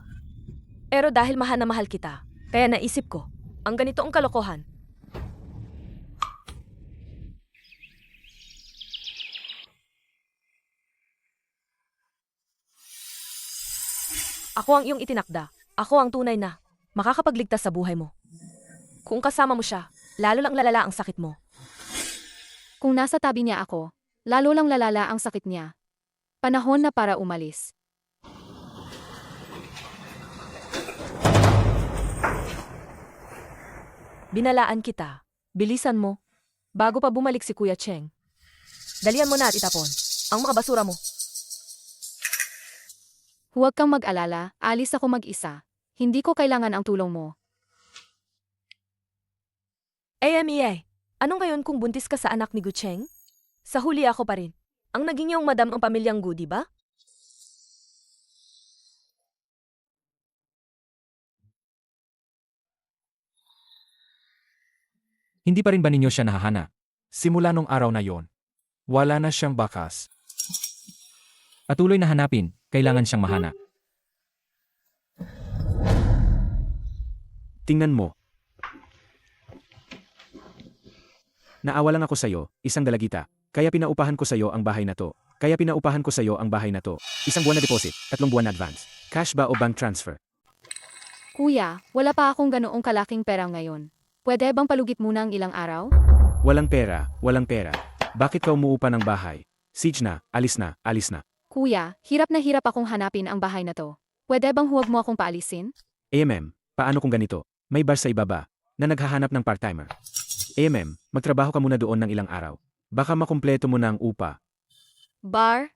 Pero dahil mahal na mahal kita, kaya naisip ko, ang ganito ang kalokohan. Ako ang iyong itinakda. Ako ang tunay na makakapagligtas sa buhay mo. Kung kasama mo siya, lalo lang lalala ang sakit mo. Kung nasa tabi niya ako, lalo lang lalala ang sakit niya. Panahon na para umalis. Binalaan kita. Bilisan mo. Bago pa bumalik si Kuya Cheng. Dalian mo na at itapon ang mga basura mo. Huwag kang mag-alala, alis ako mag-isa. Hindi ko kailangan ang tulong mo. AMEA, anong ngayon kung buntis ka sa anak ni Gu Cheng? Sa huli ako pa rin. Ang naging yung madam ang pamilyang Gu, di ba? Hindi pa rin ba ninyo siya nahahana? Simula nung araw na yon, Wala na siyang bakas. Patuloy na hanapin, kailangan siyang mahanap. Tingnan mo. Naawa lang ako sa'yo, isang dalagita. Kaya pinaupahan ko sa'yo ang bahay na to. Isang buwan na deposit, 3 buwan na advance. Cash ba o bank transfer? Kuya, wala pa akong ganoong kalaking pera ngayon. Pwede bang palugit muna ang ilang araw? Walang pera. Bakit ka umuupa ng bahay? Siege na, alis na. Kuya, hirap na hirap akong hanapin ang bahay na to. Pwede bang huwag mo akong paalisin? Paano kung ganito? May bar sa ibaba, na naghahanap ng part-timer. Magtrabaho ka muna doon ng ilang araw. Baka makumpleto mo na ang upa. Bar?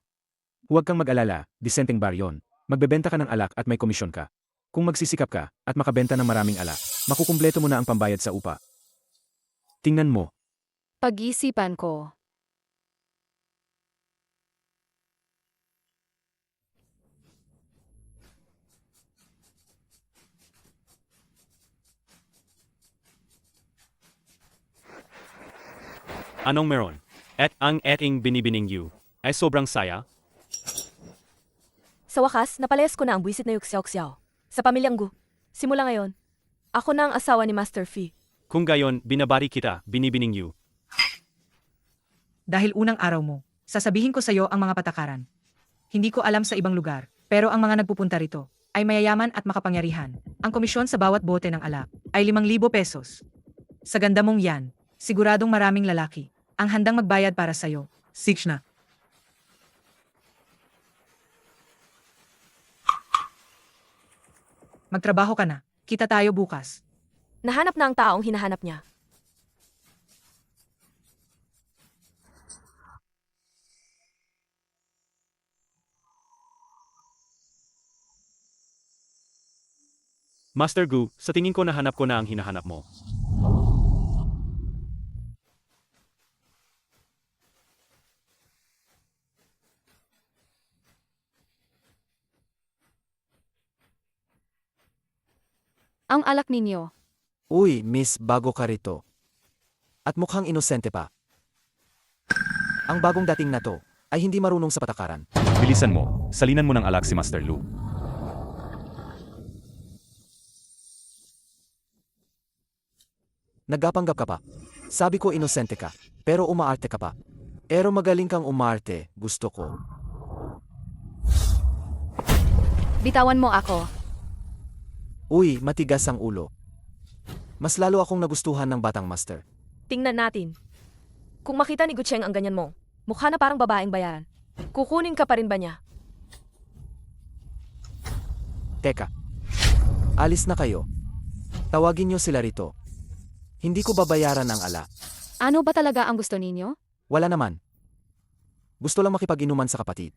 Huwag kang mag-alala, disenteng bar yon. Magbebenta ka ng alak at may komisyon ka. Kung magsisikap ka at makabenta ng maraming alak, makukumpleto mo na ang pambayad sa upa. Tingnan mo. Pag-isipan ko. Anong meron? At ang eting binibining you ay sobrang saya? Sa wakas, napalayas ko na ang buwisit na yuksyaw-ksyaw. Sa pamilyang Gu. Simula ngayon, ako na ang asawa ni Master Fee. Kung gayon, binabari kita, binibining you. Dahil unang araw mo, sasabihin ko sa iyo ang mga patakaran. Hindi ko alam sa ibang lugar, pero ang mga nagpupunta rito ay mayayaman at makapangyarihan. Ang komisyon sa bawat bote ng alak ay 5,000 pesos. Sa ganda mong yan, siguradong maraming lalaki ang handang magbayad para sa iyo. Siege na. Magtrabaho ka na. Kita tayo bukas. Nahanap na ang taong hinahanap niya. Master Gu, sa tingin ko nahanap ko na ang hinahanap mo. Ang alak ninyo. Uy, miss, bago ka rito. At mukhang inosente pa. Ang bagong dating na to ay hindi marunong sa patakaran. Bilisan mo, salinan mo ng alak si Master Lu. Nagpapanggap ka pa. Sabi ko inosente ka, pero umaarte ka pa. Pero magaling kang umarte, gusto ko. Bitawan mo ako. Uy, matigas ang ulo. Mas lalo akong nagustuhan ng batang master. Tingnan natin. Kung makita ni Gucheng ang ganyan mo, mukha na parang babaeng bayaran. Kukunin ka pa rin ba niya? Teka. Alis na kayo. Tawagin niyo sila rito. Hindi ko babayaran ang ala. Ano ba talaga ang gusto ninyo? Wala naman. Gusto lang makipag-inuman sa kapatid.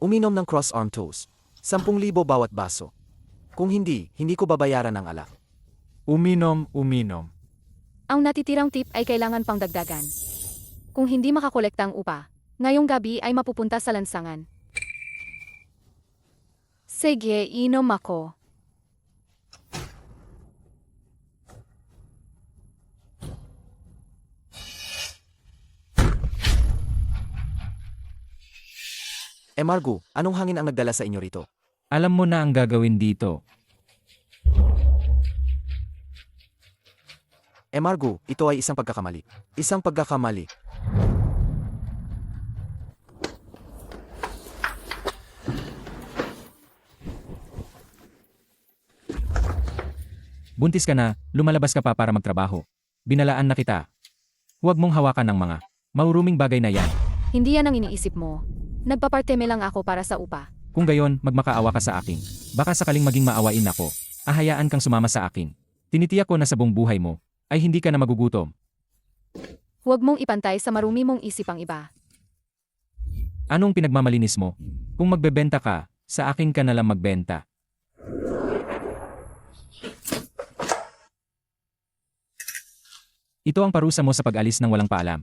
Uminom ng cross-arm toast. 10,000 bawat baso. Kung hindi ko babayaran ang ala. Uminom. Ang natitirang tip ay kailangan pang dagdagan. Kung hindi makakolekta ang upa, ngayong gabi ay mapupunta sa lansangan. Sige, inom ako. Margo, anong hangin ang nagdala sa inyo rito? Alam mo na ang gagawin dito. Margo, ito ay isang pagkakamali. Buntis ka na, lumalabas ka pa para magtrabaho. Binalaan na kita. Huwag mong hawakan ng mga mauruming bagay na yan. Hindi yan ang iniisip mo. Nagpaparteme lang ako para sa upa. Kung gayon, magmakaawa ka sa akin. Baka sakaling maging maawain ako. Ahayaan kang sumama sa akin. Tinitiyak ko na sa buong buhay mo, ay hindi ka na magugutom. Huwag mong ipantay sa marumi mong isip ang iba. Anong pinagmamalinis mo? Kung magbebenta ka, sa akin ka na lang magbenta. Ito ang parusa mo sa pag-alis ng walang paalam.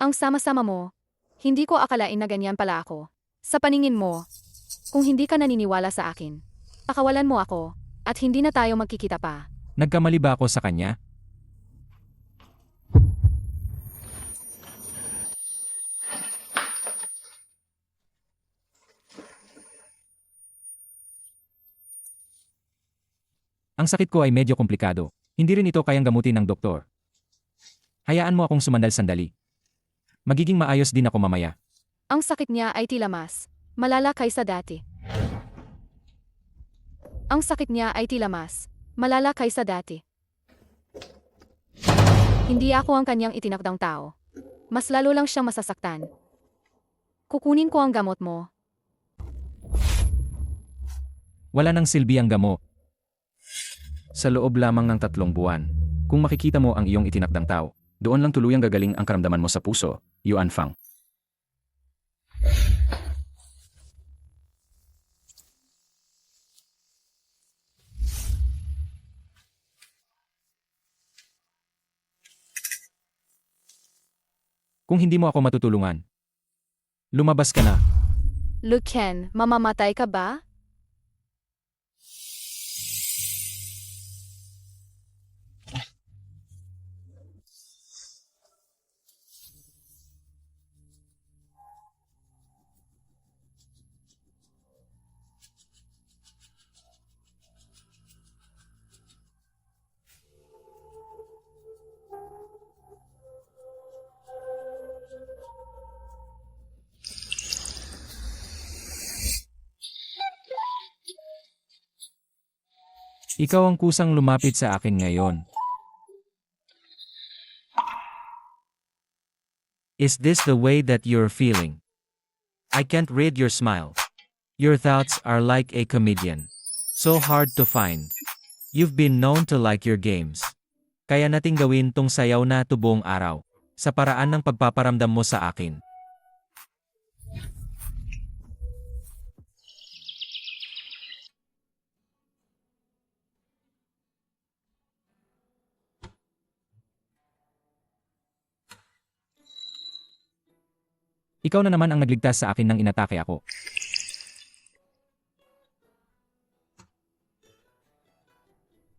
Ang sama-sama mo, hindi ko akalain na ganyan pala ako. Sa paningin mo, kung hindi ka naniniwala sa akin, pakawalan mo ako, at hindi na tayo magkikita pa. Nagkamali ba ako sa kanya? Ang sakit ko ay medyo komplikado. Hindi rin ito kayang gamutin ng doktor. Hayaan mo akong sumandal sandali. Magiging maayos din ako mamaya. Ang sakit niya ay tila mas malala kaysa dati. Ang sakit niya ay tila mas malala kaysa dati. Hindi ako ang kanyang itinakdang tao. Mas lalo lang siyang masasaktan. Kukunin ko ang gamot mo. Wala nang silbi ang gamot. Sa loob lamang ng 3 buwan, kung makikita mo ang iyong itinakdang tao, doon lang tuluyang gagaling ang karamdaman mo sa puso, Yuan Fang. Kung hindi mo ako matutulungan, lumabas ka na. Luken, mamamatay ka ba? Ikaw ang kusang lumapit sa akin ngayon. Is this the way that you're feeling? I can't read your smile. Your thoughts are like a comedian. So hard to find. You've been known to like your games. Kaya nating gawin tong sayaw na to buong araw, sa paraan ng pagpaparamdam mo sa akin. Ikaw na naman ang nagligtas sa akin nang inatake ako.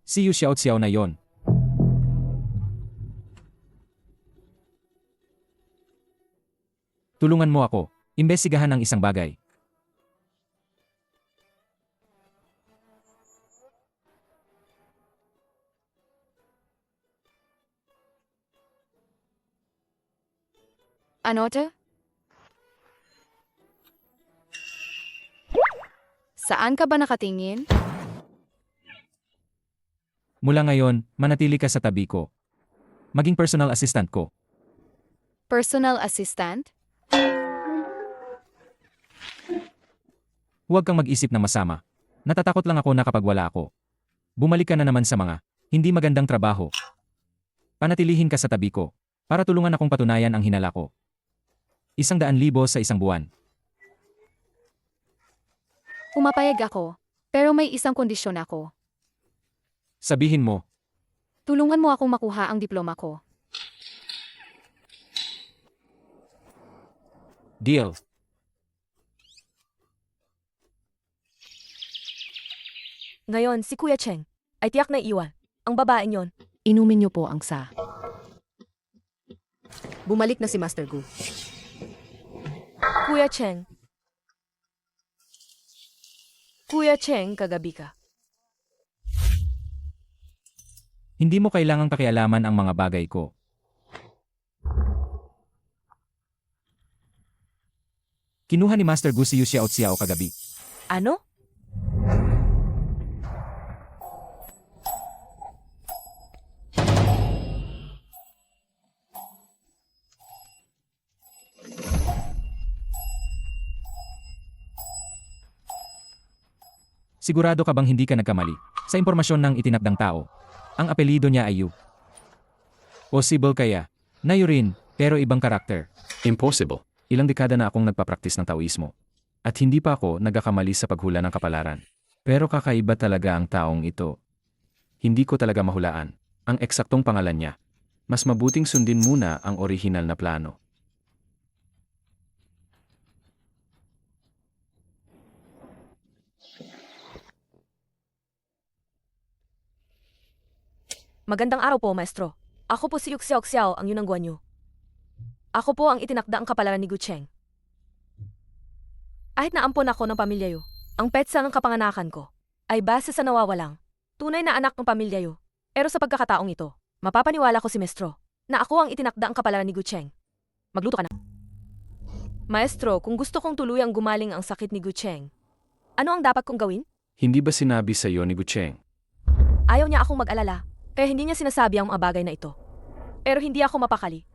Si Yu Xiao na yon. Tulungan mo ako. Imbestigahan ang isang bagay. Ano to? Saan ka ba nakatingin? Mula ngayon, manatili ka sa tabi ko. Maging personal assistant ko. Personal assistant? Huwag kang mag-isip ng masama. Natatakot lang ako na kapag wala ako. Bumalik ka na naman sa mga hindi magandang trabaho. Panatilihin ka sa tabi ko para tulungan akong patunayan ang hinala ko. 100,000 sa isang buwan. Pumapayag ako, pero may isang kondisyon ako. Sabihin mo, Tulungan mo akong makuha ang diploma ko. deal. Ngayon, si Kuya Cheng ay tiyak na iwan. Ang babaeng yon. Inumin niyo po ang sa. Bumalik na si Master Gu. Kuya Cheng. Kuya Cheng, kagabi ka. Hindi mo kailangang pakialaman ang mga bagay ko. Kinuha ni Master Gu si Yu Xiao kagabi. Ano? Sigurado ka bang hindi ka nagkamali sa impormasyon ng itinakdang tao? Ang apelido niya ay Yu. Possible kaya na Yu rin, pero ibang karakter. Impossible. Ilang dekada na akong nagpapraktis ng Taoismo. At hindi pa ako nagkakamali sa paghula ng kapalaran. Pero kakaiba talaga ang taong ito. Hindi ko talaga mahulaan ang eksaktong pangalan niya. Mas mabuting sundin muna ang orihinal na plano. Magandang araw po, maestro. Ako po si Yu Xiao, ang yunang Guanyu. Ako po ang itinakda ang kapalaran ni Gu Cheng. Kahit naampon ako ng pamilya Yu, ang petsa ng kapanganakan ko ay base sa nawawalang Tunay na anak ng pamilya yo. Pero sa pagkakataong ito, mapapaniwala ko si Maestro na ako ang itinakda ang kapalaran ni Gucheng. Magluto ka na. Maestro, kung gusto kong tuluyang gumaling ang sakit ni Gucheng, ano ang dapat kong gawin? Hindi ba sinabi sa iyo ni Gucheng? Ayaw niya akong mag-alala, kaya hindi niya sinasabi ang mga bagay na ito. Pero hindi ako mapakali.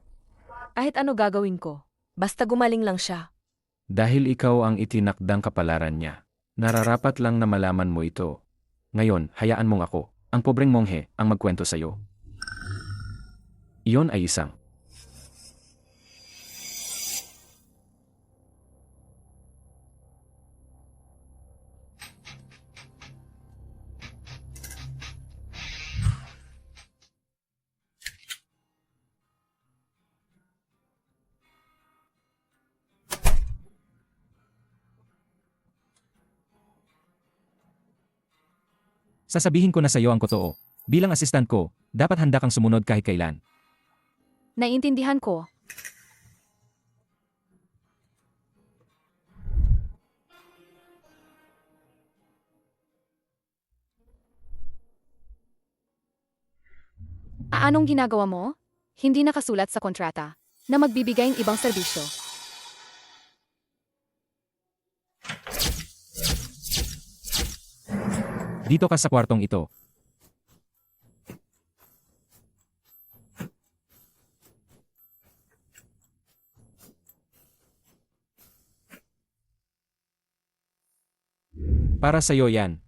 Kahit ano gagawin ko, basta gumaling lang siya. Dahil ikaw ang itinakdang kapalaran niya, nararapat lang na malaman mo ito. Ngayon, hayaan mong ako, ang pobreng monghe, ang magkwento sa iyo. Iyon ay isang Sasabihin ko na sa iyo ang totoo. Bilang assistant ko, dapat handa kang sumunod kahit kailan. Naiintindihan ko. Anong ginagawa mo? Hindi nakasulat sa kontrata na magbibigay ng ibang serbisyo. Dito ka sa kwartong ito. Para sa iyo yan.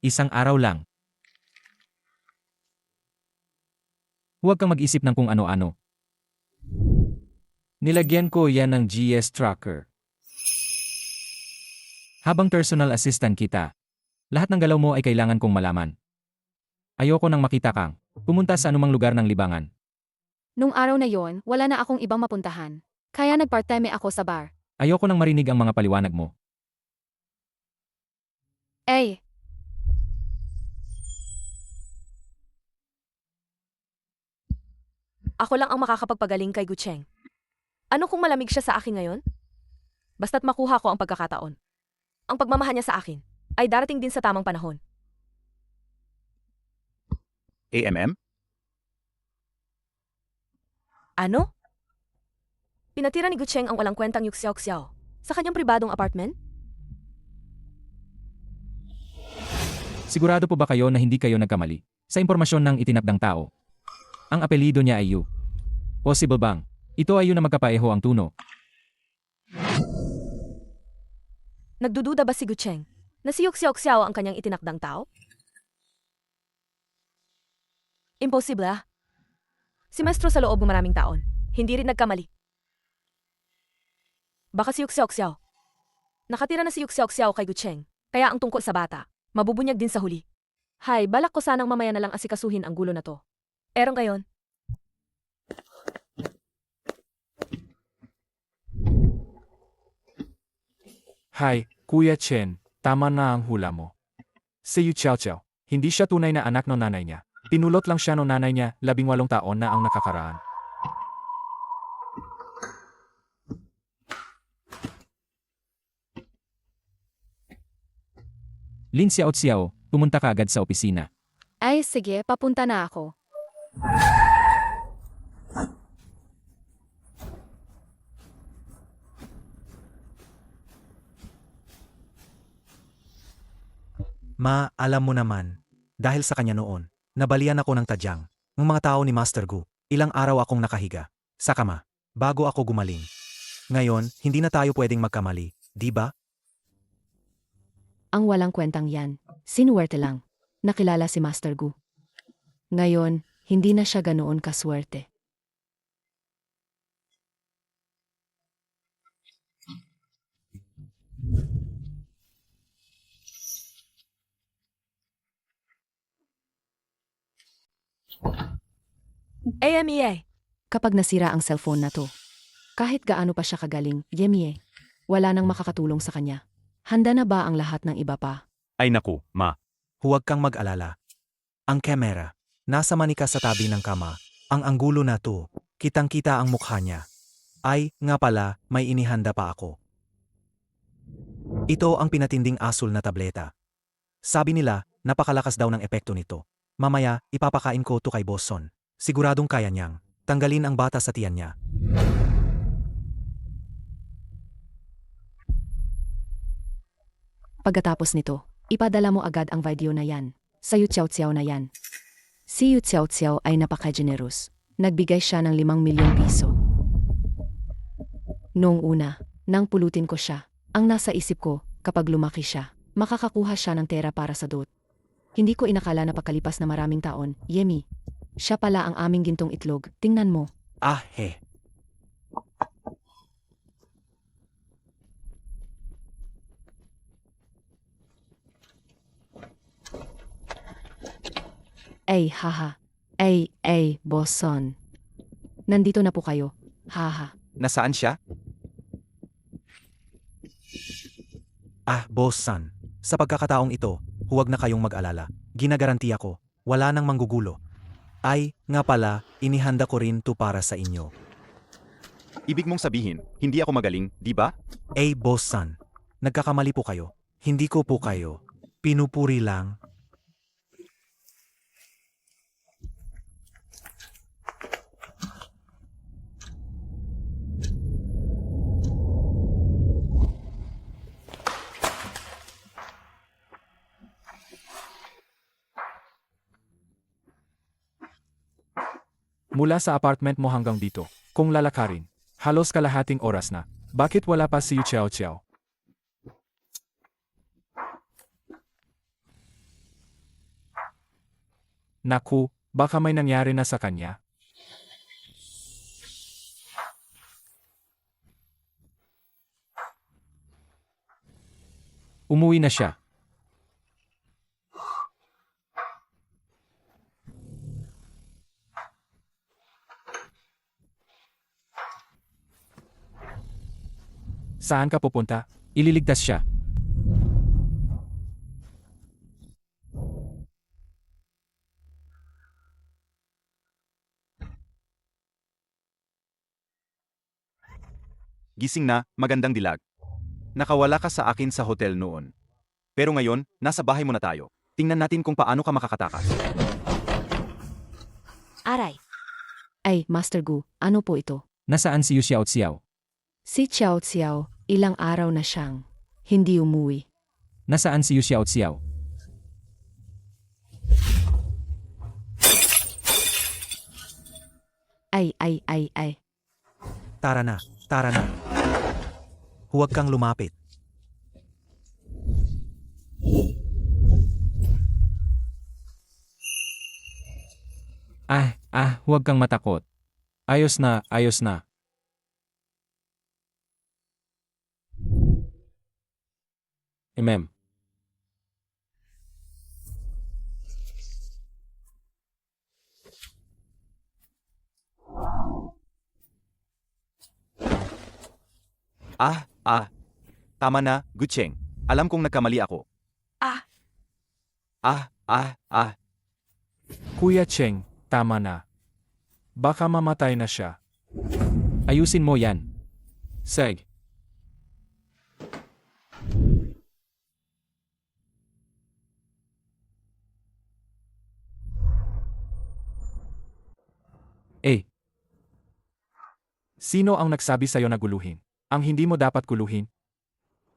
Isang araw lang. Huwag kang mag-isip ng kung ano-ano. nilagyan ko yan ng GS tracker. Habang personal assistant kita, lahat ng galaw mo ay kailangan kong malaman. Ayoko nang makita kang pumunta sa anumang lugar ng libangan. Nung araw na yon, wala na akong ibang mapuntahan. Kaya nag-part-time ako sa bar. Ayoko nang marinig ang mga paliwanag mo. Eh, Ako lang ang makakapagpagaling kay Gucheng. Ano kung malamig siya sa akin ngayon? Basta't makuha ko ang pagkakataon. Ang pagmamahal niya sa akin ay darating din sa tamang panahon. AMM? Ano? Pinatira ni Gucheng ang walang kwentang yuksyaw-ksyaw sa kanyang pribadong apartment? Sigurado po ba kayo na hindi kayo nagkamali sa impormasyon ng itinakdang tao? Ang apelido niya ay Yu. Possible bang ito ay Yu na magkapaeho ang tuno? Nagdududa ba si Gucheng na si Yuksyaw-ksyaw ang kanyang itinakdang tao? Imposible ah. Si Maestro sa loob ng maraming taon, hindi rin nagkamali. Baka si Yuksyaw-ksyaw. Nakatira na si Yuksyaw-ksyaw kay Gucheng, kaya ang tungkol sa bata, mabubunyag din sa huli. Hay, balak ko sanang mamaya na lang asikasuhin ang gulo na to. Pero ngayon, Hi, Kuya Chen, tama na ang hula mo. Si Yu Xiao Xiao, hindi siya tunay na anak ng nanay niya. Pinulot lang siya ng nanay niya, 18 taon na ang nakakaraan. Lin Xiao Xiao, pumunta ka agad sa opisina. ay sige, papunta na ako. Ma, alam mo naman, dahil sa kanya noon, nabalian ako ng tadyang. Ng mga tao ni Master Gu, ilang araw akong nakahiga. Sa kama, bago ako gumaling. Ngayon, hindi na tayo pwedeng magkamali, di ba? Ang walang kwentang yan. Sinuwerte lang. Nakilala si Master Gu. Ngayon, hindi na siya ganoon kaswerte. AMEA. Kapag nasira ang cellphone na to, kahit gaano pa siya kagaling, Yemie, wala nang makakatulong sa kanya. Handa na ba ang lahat ng iba pa? Ay naku, ma. Huwag kang mag-alala. Ang kamera, nasa manika sa tabi ng kama, Ang anggulo na to, kitang-kita ang mukha niya. Ay, nga pala, may inihanda pa ako. Ito ang pinatinding asul na tableta. Sabi nila, napakalakas daw ng epekto nito. Mamaya, ipapakain ko to kay Bosson. Siguradong kaya niyang tanggalin ang bata sa tiyan niya. Pagkatapos nito, ipadala mo agad ang video na yan. Sa Yu Xiao Xiao na yan. Si Yu Xiao Xiao ay napaka-generous. Nagbigay siya ng 5 milyong piso. Noong una, nang pulutin ko siya, ang nasa isip ko, kapag lumaki siya, makakakuha siya ng tera para sa dot. Hindi ko inakala na pakalipas na maraming taon, Yemi. Siya pala ang aming gintong itlog, tingnan mo. Ah, he. Ay, haha. Ay, Bosson. Nandito na po kayo. Haha. Nasaan siya? Ah, Bosson. Sa pagkakataong ito, huwag na kayong mag-alala. Ginagarantiya ko, wala nang manggugulo. Ay, nga pala, inihanda ko rin to para sa inyo. Ibig mong sabihin, hindi ako magaling, di ba? Ay, Bosson. Nagkakamali po kayo. Hindi ko po kayo. Pinupuri lang. Mula sa apartment mo hanggang dito, kung lalakarin, halos kalahating oras na. Bakit wala pa si Yu Xiao Xiao? Naku, baka may nangyari na sa kanya. Umuwi na siya. Saan ka pupunta? Ililigtas siya. Gising na, magandang dilag. Nakawala ka sa akin sa hotel noon. Pero ngayon, nasa bahay mo na tayo. Tingnan natin kung paano ka makakatakas. Aray, Ay, Master Gu, ano po ito? Nasaan si Yu Xiao Xiao? Si Xiao Xiao, ilang araw na siyang hindi umuwi. Nasaan si Yu Xiao Xiao? Ay. Tara na, tara na. Huwag kang lumapit. Huwag kang matakot. Ayos na, ayos na. Mem. Tama na, Gucheng. Alam kong nagkamali ako. Kuya Cheng, tama na. Baka mamatay na siya. Ayusin mo yan. Seg. Sino ang nagsabi sa'yo na guluhin? Ang hindi mo dapat guluhin?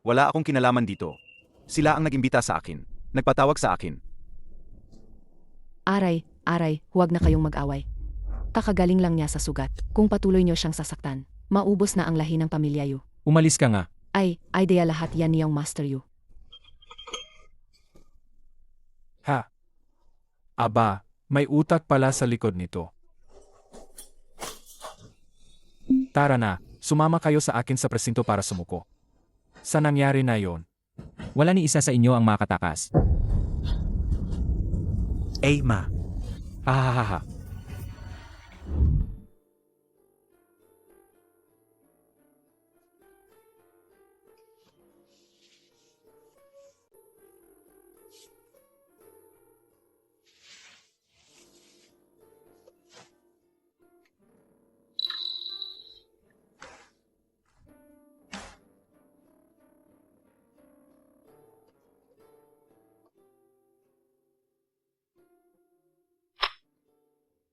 Wala akong kinalaman dito. Sila ang nagimbita sa akin. Nagpatawag sa akin. Aray, huwag na kayong mag-away. Kakagaling lang niya sa sugat. Kung patuloy niyo siyang sasaktan, maubos na ang lahi ng pamilya Yu. Umalis ka nga. Ay, idea lahat yan niyang Master Yu. Ha? Aba, may utak pala sa likod nito. Tara na, sumama kayo sa akin sa presinto para sumuko. Sa nangyari na yon, Wala ni isa sa inyo ang makatakas. Ay, ma. hahaha.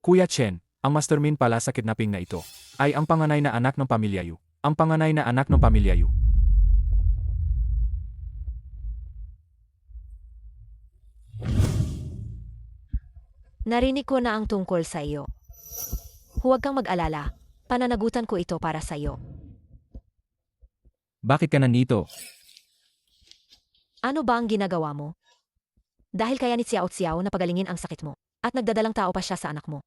Kuya Chen, ang mastermind pala sa kidnapping na ito ay ang panganay na anak ng pamilya Yu. Ang panganay na anak ng pamilya Yu. Narinig ko na ang tungkol sa iyo. Huwag kang mag-alala. Pananagutan ko ito para sa iyo. Bakit ka nandito? Ano ba ang ginagawa mo? Dahil kaya ni Xiao Xiao na pagalingin ang sakit mo at nagdadalang tao pa siya sa anak mo.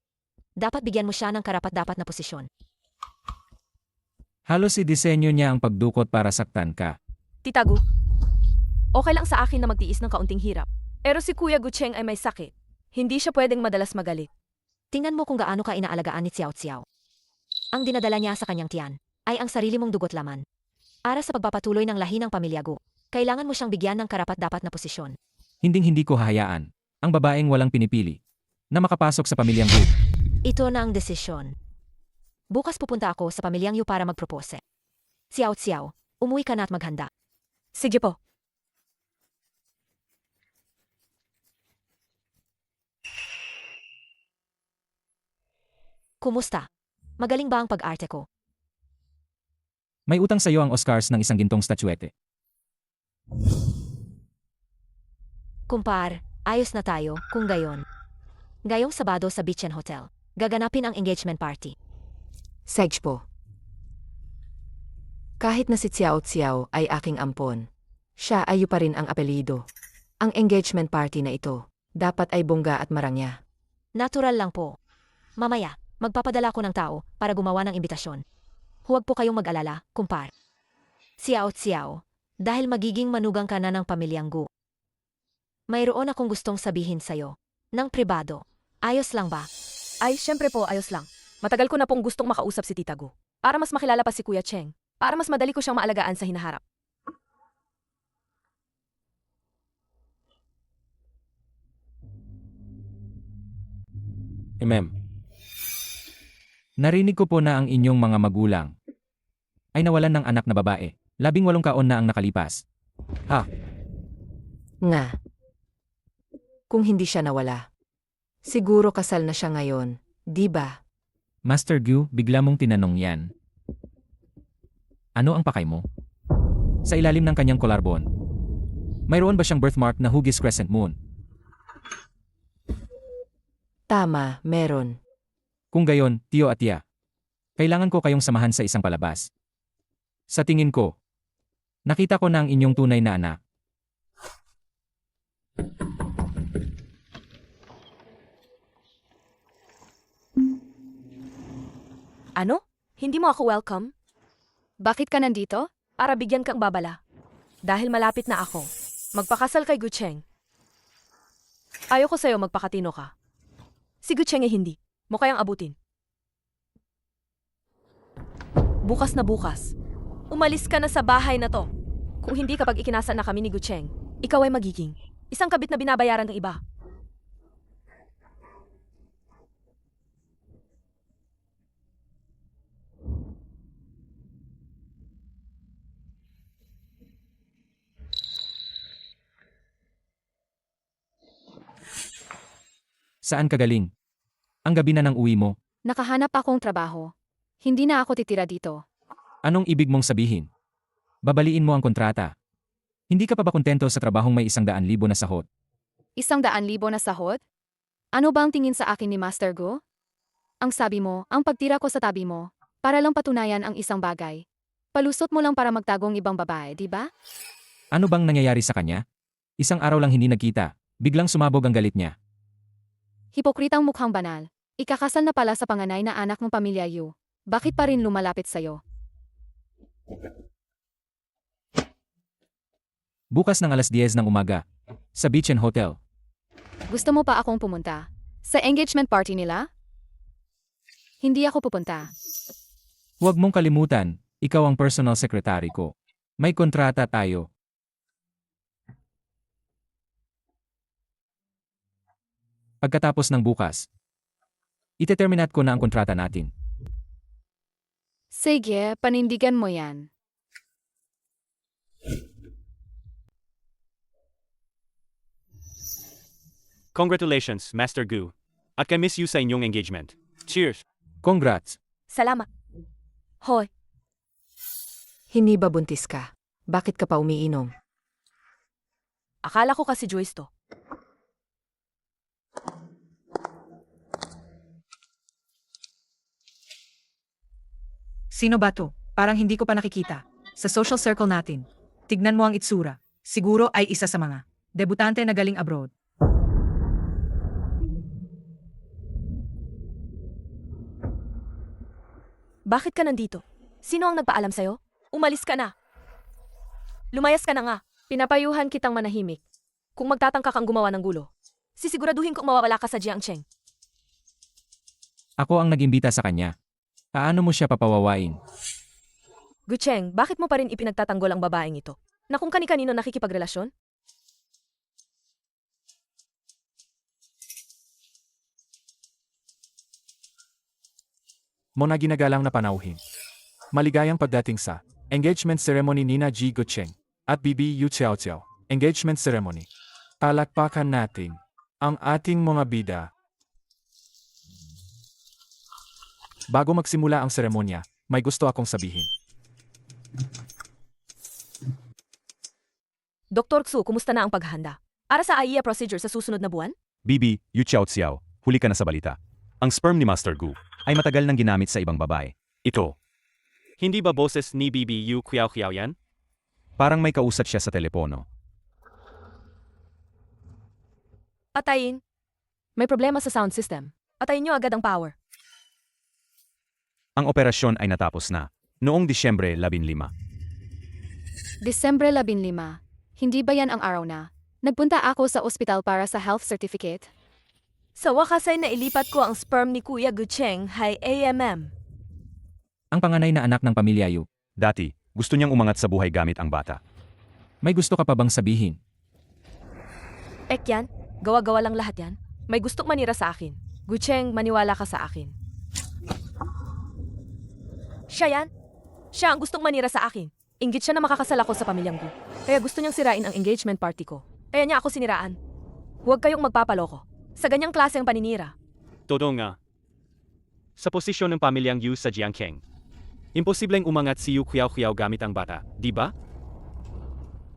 Dapat bigyan mo siya ng karapat-dapat na posisyon. Halos disenyo niya ang pagdukot para saktan ka. Tita Gu, okay lang sa akin na magtiis ng kaunting hirap. Pero si Kuya Gucheng ay may sakit. Hindi siya pwedeng madalas magalit. Tingnan mo kung gaano ka inaalagaan ni Xiao Xiao. Ang dinadala niya sa kanyang tiyan ay ang sarili mong dugot laman. Para sa pagpapatuloy ng lahi ng pamilya Gu, kailangan mo siyang bigyan ng karapat-dapat na posisyon. Hindi ko hahayaan ang babaeng walang pinipili na makapasok sa pamilyang Gu. Ito na ang desisyon. Bukas pupunta ako sa pamilyang Yu para magpropose. Xiao Xiao, umuwi ka na at maghanda. Sige po. Kumusta? Magaling ba ang pag-arte ko? May utang sa iyo ang Oscars ng isang gintong statuete. Kumpar, ayos na tayo kung gayon. Gayong Sabado sa Beach and Hotel, gaganapin ang engagement party. Sedge po. Kahit na si Xiao Xiao ay aking ampon, siya ay Yu pa rin ang apelido. Ang engagement party na ito, dapat ay bongga at marangya. Natural lang po. Mamaya, magpapadala ko ng tao para gumawa ng imbitasyon. Huwag po kayong mag-alala, kumpar. Xiao Xiao, dahil magiging manugang ka na ng pamilyang Gu. Mayroon akong gustong sabihin sa'yo. Nang pribado. Ayos lang ba? Ay, syempre po, ayos lang. Matagal ko na pong gustong makausap si Tita Gu. Para mas makilala pa si Kuya Cheng. Para mas madali ko siyang maalagaan sa hinaharap. Narinig ko po na ang inyong mga magulang ay nawalan ng anak na babae. 18 taon na ang nakalipas. Nga. Kung hindi siya nawala, siguro kasal na siya ngayon, di ba? Master Gu, bigla mong tinanong yan. Ano ang pakay mo? Sa ilalim ng kanyang collarbone, mayroon ba siyang birthmark na hugis crescent moon? Tama, meron. Kung gayon, tiyo at tiya, kailangan ko kayong samahan sa isang palabas. Sa tingin ko, nakita ko na ang inyong tunay na anak. Ano? Hindi mo ako welcome? Bakit ka nandito? Para bigyan kang babala. Dahil malapit na ako. Magpakasal kay Gucheng. Ayoko sa'yo magpakatino ka. Si Gucheng ay hindi. Mo kayang abutin. Bukas na bukas. Umalis ka na sa bahay na to. Kung hindi kapag ikinasa na kami ni Gucheng, ikaw ay magiging isang kabit na binabayaran ng iba. Saan ka galing? Ang gabi na ng uwi mo. Nakahanap akong trabaho. Hindi na ako titira dito. Anong ibig mong sabihin? Babaliin mo ang kontrata. Hindi ka pa ba kontento sa trabahong may 100,000 na sahod? 100,000 na sahod? Ano ba ang tingin sa akin ni Master Gu? Ang sabi mo, ang pagtira ko sa tabi mo, para lang patunayan ang isang bagay. Palusot mo lang para magtagong ibang babae, di ba? Ano bang nangyayari sa kanya? Isang araw lang hindi nagkita, biglang sumabog ang galit niya. Hipokritang mukhang banal. Ikakasal na pala sa panganay na anak ng pamilya Yu. Bakit pa rin lumalapit sa'yo? Bukas ng 10:00 ng umaga, sa Beach and Hotel. Gusto mo pa akong pumunta? Sa engagement party nila? Hindi ako pupunta. Huwag mong kalimutan, ikaw ang personal secretary ko. May kontrata tayo. Pagkatapos ng bukas, iteterminate ko na ang kontrata natin. Sige, panindigan mo yan. Congratulations, Master Gu. At kay miss you sa inyong engagement. Cheers! Congrats! Salamat. Hoy, Hindi ba buntis ka? Bakit ka pa umiinom? akala ko kasi Joyce to. Sino ba to? Parang hindi ko pa nakikita. Sa social circle natin. Tignan mo ang itsura. Siguro ay isa sa mga debutante na galing abroad. Bakit ka nandito? Sino ang nagpaalam sa'yo? Umalis ka na. Lumayas ka na nga. Pinapayuhan kitang manahimik. Kung magtatangka kang gumawa ng gulo, sisiguraduhin kong mawawala ka sa Jiangcheng. Ako ang nagimbita sa kanya. Paano mo siya papawawain? Gucheng, bakit mo pa rin ipinagtatanggol ang babaeng ito? Na kung kani-kanino nakikipagrelasyon? Mo na ginagalang na panauhin. Maligayang pagdating sa engagement ceremony ni na Ji Gucheng at Bibi Yu Xiao Xiao. Engagement ceremony. Palakpakan natin ang ating mga bida. Bago magsimula ang seremonya, may gusto akong sabihin. Dr. Xu, kumusta na ang paghahanda? Para sa AIA procedure sa susunod na buwan? Bibi, Yu Xiao Xiao, huli ka na sa balita. Ang sperm ni Master Gu ay matagal nang ginamit sa ibang babae. Ito, Hindi ba boses ni BBU Qiao Qiao yan? parang may kausap siya sa telepono. Patayin. May problema sa sound system. Patayin niyo agad ang power. Ang operasyon ay natapos na, noong Disyembre 15. Disyembre 15. Hindi ba yan ang araw na? Nagpunta ako sa ospital para sa health certificate. Sa wakas ay nailipat ko ang sperm ni Kuya Gucheng hay AMM. Ang panganay na anak ng pamilya Yu. Dati, gusto niyang umangat sa buhay gamit ang bata. May gusto ka pa bang sabihin? Yan, gawa-gawa lang lahat yan. May gustong manira sa akin. Gucheng, maniwala ka sa akin. Siya yan. Siya ang gustong manira sa akin. Inggit siya na makakasal ako sa pamilyang Gu. Kaya gusto niyang sirain ang engagement party ko. Kaya niya ako siniraan. Huwag kayong magpapaloko. Sa ganyang klase ang paninira. Todo nga. Sa posisyon ng pamilyang Yu sa Jiangcheng, imposibleng umangat si Yu Qiao Qiao gamit ang bata, di ba?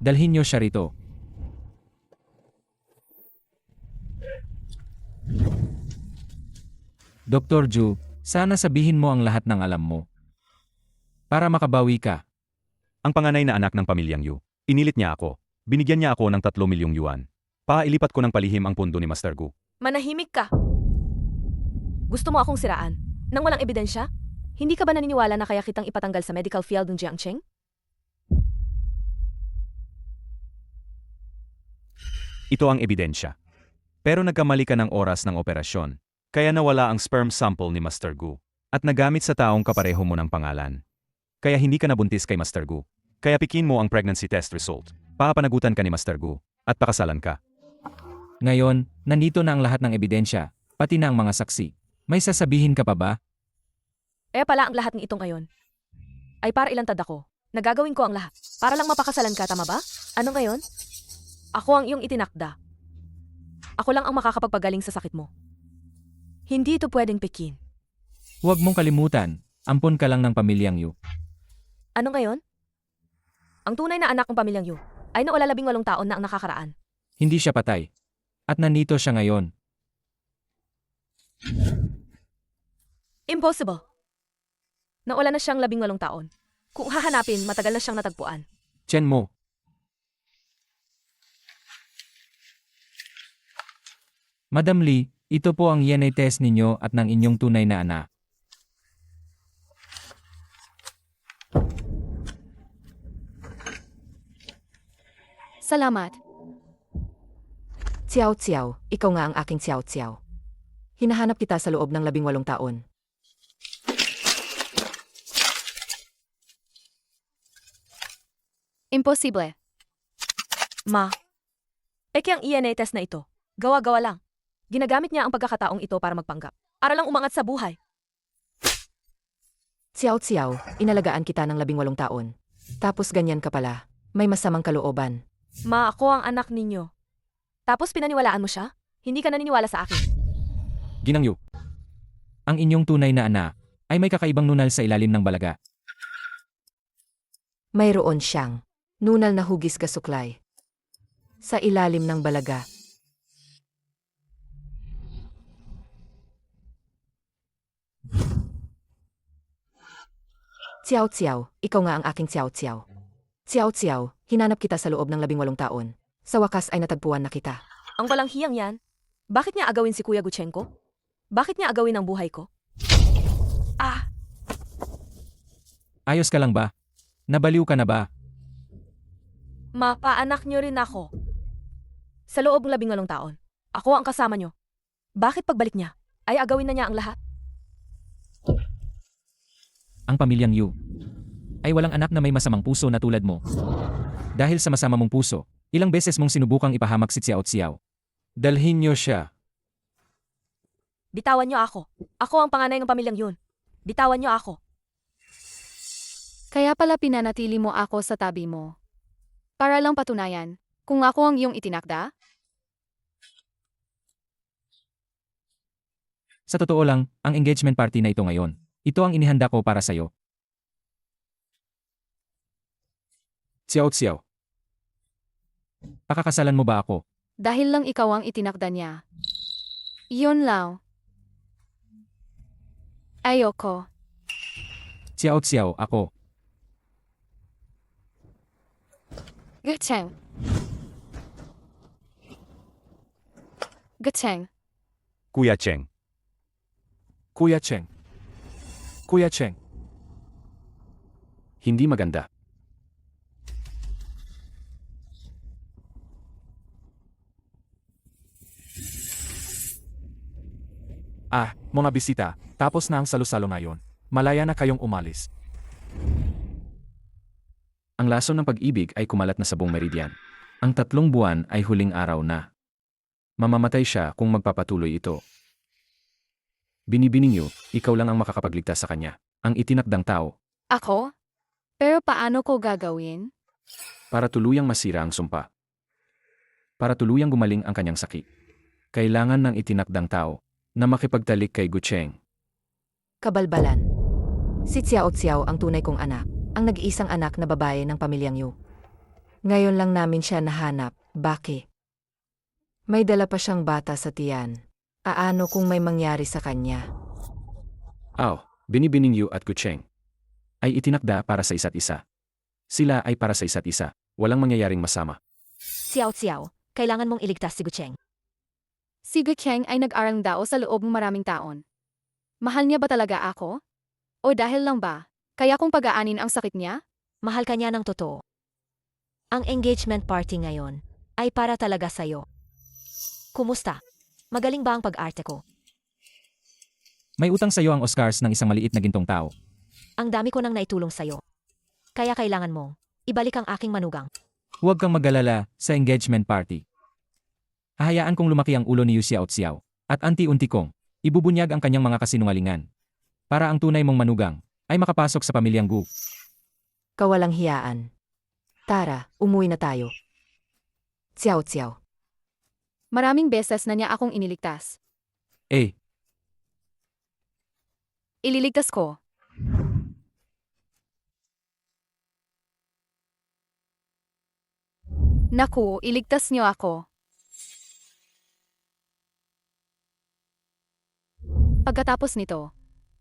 Dalhin niyo siya rito. Dr. Ju, sana sabihin mo ang lahat ng alam mo. Para makabawi ka. Ang panganay na anak ng pamilyang Yu, inilit niya ako. Binigyan niya ako ng 3 milyong yuan. Pailipat ko ng palihim ang pundo ni Master Gu. Manahimik ka. Gusto mo akong siraan? Nang walang ebidensya? Hindi ka ba naniniwala na kaya kitang ipatanggal sa medical field ng Jiangcheng? Ito ang ebidensya. Pero nagkamali ka ng oras ng operasyon. Kaya nawala ang sperm sample ni Master Gu. At nagamit sa taong kapareho mo ng pangalan. Kaya hindi ka nabuntis kay Master Gu. Kaya pikin mo ang pregnancy test result. Papanagutan ka ni Master Gu. At pakasalan ka. Ngayon, nandito na ang lahat ng ebidensya, pati na ang mga saksi. May sasabihin ka pa ba? Pala ang lahat ng ito ngayon. Ay para ilantad ako. Nagagawin ko ang lahat. Para lang mapakasalan ka, tama ba? Ano ngayon? Ako ang iyong itinakda. Ako lang ang makakapagpagaling sa sakit mo. Hindi ito pwedeng pekin. Huwag mong kalimutan, ampon ka lang ng pamilyang Yu. Ano ngayon? Ang tunay na anak ng pamilyang Yu ay nawala 18 taon na ang nakakaraan. Hindi siya patay. At nandito siya ngayon. Impossible. Nawala na siyang 18 taon. Kung hahanapin, matagal na siyang natagpuan. Chen mo. Madam Lee, ito po ang DNA test ninyo at ng inyong tunay na anak. Salamat. Xiao Xiao, ikaw nga ang aking Xiao Xiao. Hinahanap kita sa loob ng 18 taon. Imposible. Ma, ang DNA test na ito. Gawa-gawa lang. Ginagamit niya ang pagkakataong ito para magpanggap. Para lang umangat sa buhay. Xiao Xiao, inalagaan kita ng 18 taon. Tapos ganyan ka pala. May masamang kalooban. Ma, ako ang anak ninyo. Tapos pinaniwalaan mo siya? Hindi ka naniniwala sa akin. Ginangyo. Ang inyong tunay na anak ay may kakaibang nunal sa ilalim ng balaga. Mayroon siyang nunal na hugis kasuklay sa ilalim ng balaga. Xiao Xiao, ikaw nga ang aking Xiao Xiao. Xiao Xiao, hinanap kita sa loob ng 18 taon. Sa wakas ay natagpuan na kita. Ang walang hiyang yan. Bakit niya agawin si Kuya Guchenko? Bakit niya agawin ang buhay ko? Ah! Ayos ka lang ba? Nabaliw ka na ba? Mapaanak niyo rin ako. Sa loob ng 18 taon, ako ang kasama niyo. Bakit pagbalik niya, ay agawin na niya ang lahat? Ang pamilyang Yu ay walang anak na may masamang puso na tulad mo. Dahil sa masama mong puso, ilang beses mong sinubukang ipahamak si Xiao Xiao. Dalhin niyo siya. Bitawan niyo ako. Ako ang panganay ng pamilyang yun. Bitawan niyo ako. Kaya pala pinanatili mo ako sa tabi mo. Para lang patunayan, kung ako ang iyong itinakda? Sa totoo lang, ang engagement party na ito ngayon, ito ang inihanda ko para sa'yo. Xiao Xiao. Pakakasalan mo ba ako? Dahil lang ikaw ang itinakda niya. Iyon lang. Ayoko. Xiao Xiao, ako. Gucheng. Gucheng. Kuya Cheng. Kuya Cheng. Kuya Cheng. Hindi maganda. Mga bisita, tapos na ang salusalo ngayon. Malaya na kayong umalis. Ang lason ng pag-ibig ay kumalat na sa buong meridian. Ang 3 buwan ay huling araw na. Mamamatay siya kung magpapatuloy ito. Binibining Yu, ikaw lang ang makakapagligtas sa kanya. Ang itinakdang tao, Ako? Pero paano ko gagawin? para tuluyang masira ang sumpa. Para tuluyang gumaling ang kanyang sakit. Kailangan ng itinakdang tao na makipagtalik kay Gucheng. Kabalbalan. Si Xiao Xiao ang tunay kong anak, ang nag-iisang anak na babae ng pamilyang Yu. Ngayon lang namin siya nahanap, Baki. May dala pa siyang bata sa tiyan. Aano kung may mangyari sa kanya? Binibining Yu at Gucheng ay itinakda para sa isa't isa. Sila ay para sa isa't isa. Walang mangyayaring masama. Xiao Xiao, kailangan mong iligtas si Gucheng. Si Gucheng ay nag-arang dao sa loob ng maraming taon. Mahal niya ba talaga ako? O dahil lang ba, kaya kong pag-aanin ang sakit niya? Mahal ka niya ng totoo. Ang engagement party ngayon ay para talaga sa'yo. Kumusta? Magaling ba ang pag-arte ko? May utang sa iyo ang Oscars ng isang maliit na gintong tao. Ang dami ko nang naitulong sa'yo. Kaya kailangan mong ibalik ang aking manugang. Huwag kang mag-alala sa engagement party. Hahayaan kong lumaki ang ulo ni Yu Xiao Xiao at anti-unti kong ibubunyag ang kanyang mga kasinungalingan. Para ang tunay mong manugang ay makapasok sa pamilyang Gu. Kawalang hiyaan. Tara, umuwi na tayo. Xiao Xiao. Maraming beses na niya akong iniligtas. Ililigtas ko. Naku, iligtas niyo ako. Pagkatapos nito,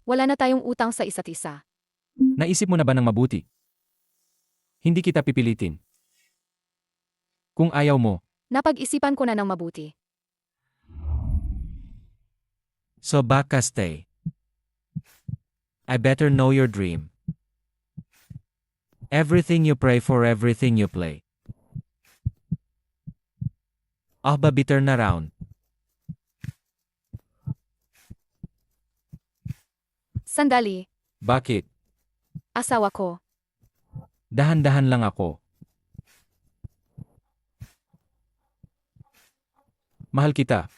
wala na tayong utang sa isa't isa. Naisip mo na ba ng mabuti? Hindi kita pipilitin. Kung ayaw mo, Napag-isipan ko na ng mabuti. so baka stay. I better know your dream. Everything you pray for, everything you play. Ba bitter na round. Sandali, Bakit? asawa ko. Dahan-dahan lang ako. Mahal kita.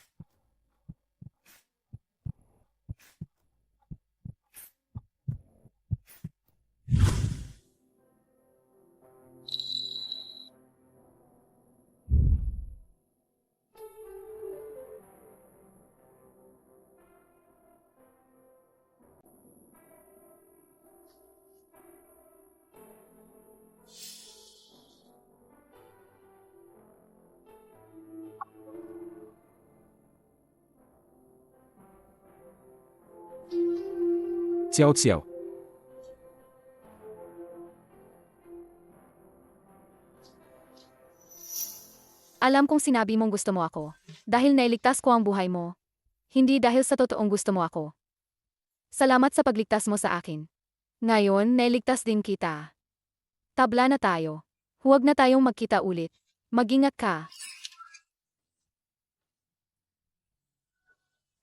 Xiao Xiao. Alam kong sinabi mong gusto mo ako. Dahil nailigtas ko ang buhay mo. Hindi dahil sa totoong gusto mo ako. Salamat sa pagligtas mo sa akin. Ngayon, nailigtas din kita. Tabla na tayo. Huwag na tayong magkita ulit. Mag-ingat ka.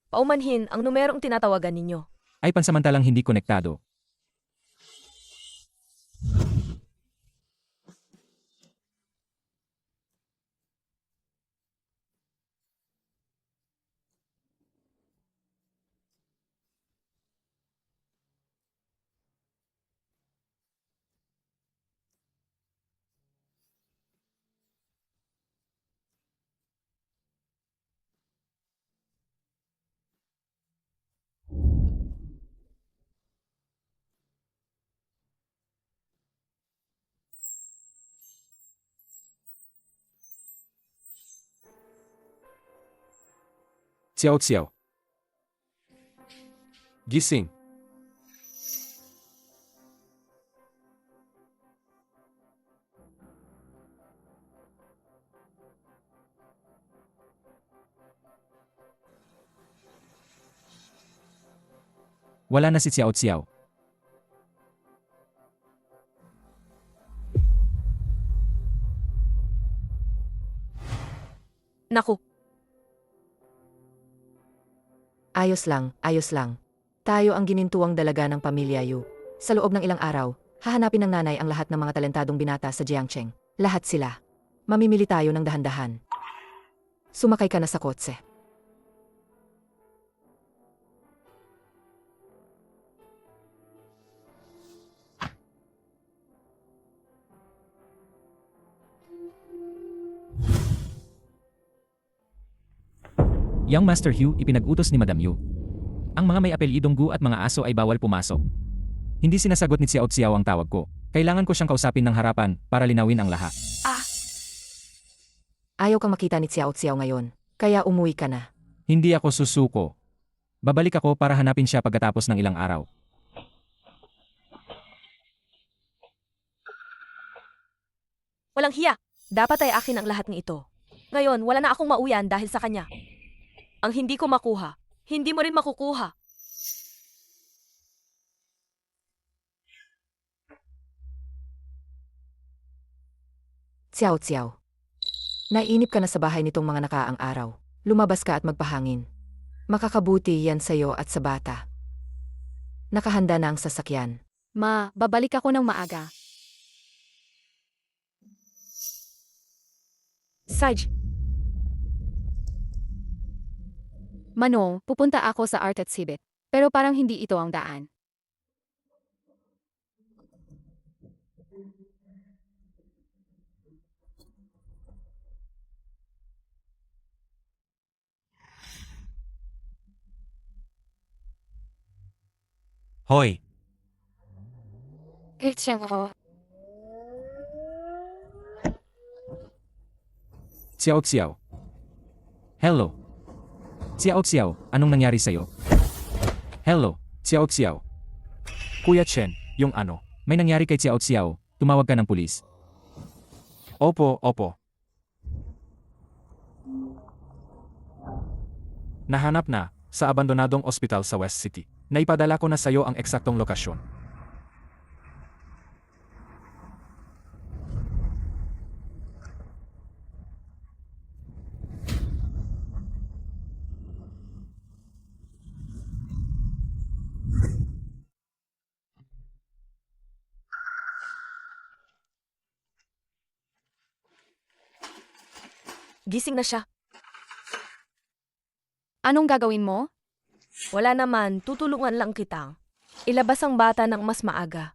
Paumanhin ang numerong tinatawagan ninyo. Ay pansamantalang hindi konektado. Xiao Xiao. Gising. Wala na si Xiao Xiao. Naku, Ayos lang, ayos lang. Tayo ang ginintuang dalaga ng pamilya Yu. Sa loob ng ilang araw, hahanapin ng nanay ang lahat ng mga talentadong binata sa Jiangcheng. Lahat sila. Mamimili tayo ng dahan-dahan. Sumakay ka na sa kotse. Yang Master Hugh ipinag-utos ni Madam Yu. Ang mga may apelyidong Gu at mga aso ay bawal pumasok. Hindi sinasagot ni Xiao Xiao ang tawag ko. Kailangan ko siyang kausapin ng harapan para linawin ang lahat. Ayaw kang makita ni Xiao Xiao ngayon, kaya umuwi ka na. Hindi ako susuko. Babalik ako para hanapin siya pagkatapos ng ilang araw. walang hiya. Dapat ay akin ang lahat ng ito. Ngayon, wala na akong mauyan dahil sa kanya. Ang hindi ko makuha, hindi mo rin makukuha. Xiao Xiao. Naiinip ka na sa bahay nitong mga nakaang araw. Lumabas ka at magpahangin. Makakabuti yan sa'yo at sa bata. Nakahanda na ang sasakyan. Ma, babalik ako ng maaga. Saj, Manong, pupunta ako sa art exhibit. Pero parang hindi ito ang daan. Hoy, Xiao Xiao. Hello. Xiao Xiao, anong nangyari sa'yo? Hello, Xiao Xiao. Kuya Chen, yung ano? May nangyari kay Xiao Xiao, tumawag ka ng pulis. Opo, opo. Nahanap na, sa abandonadong ospital sa West City. Naipadala ko na sa'yo ang eksaktong lokasyon. gising na siya. Anong gagawin mo? Wala naman, tutulungan lang kita. Ilabas ang bata ng mas maaga.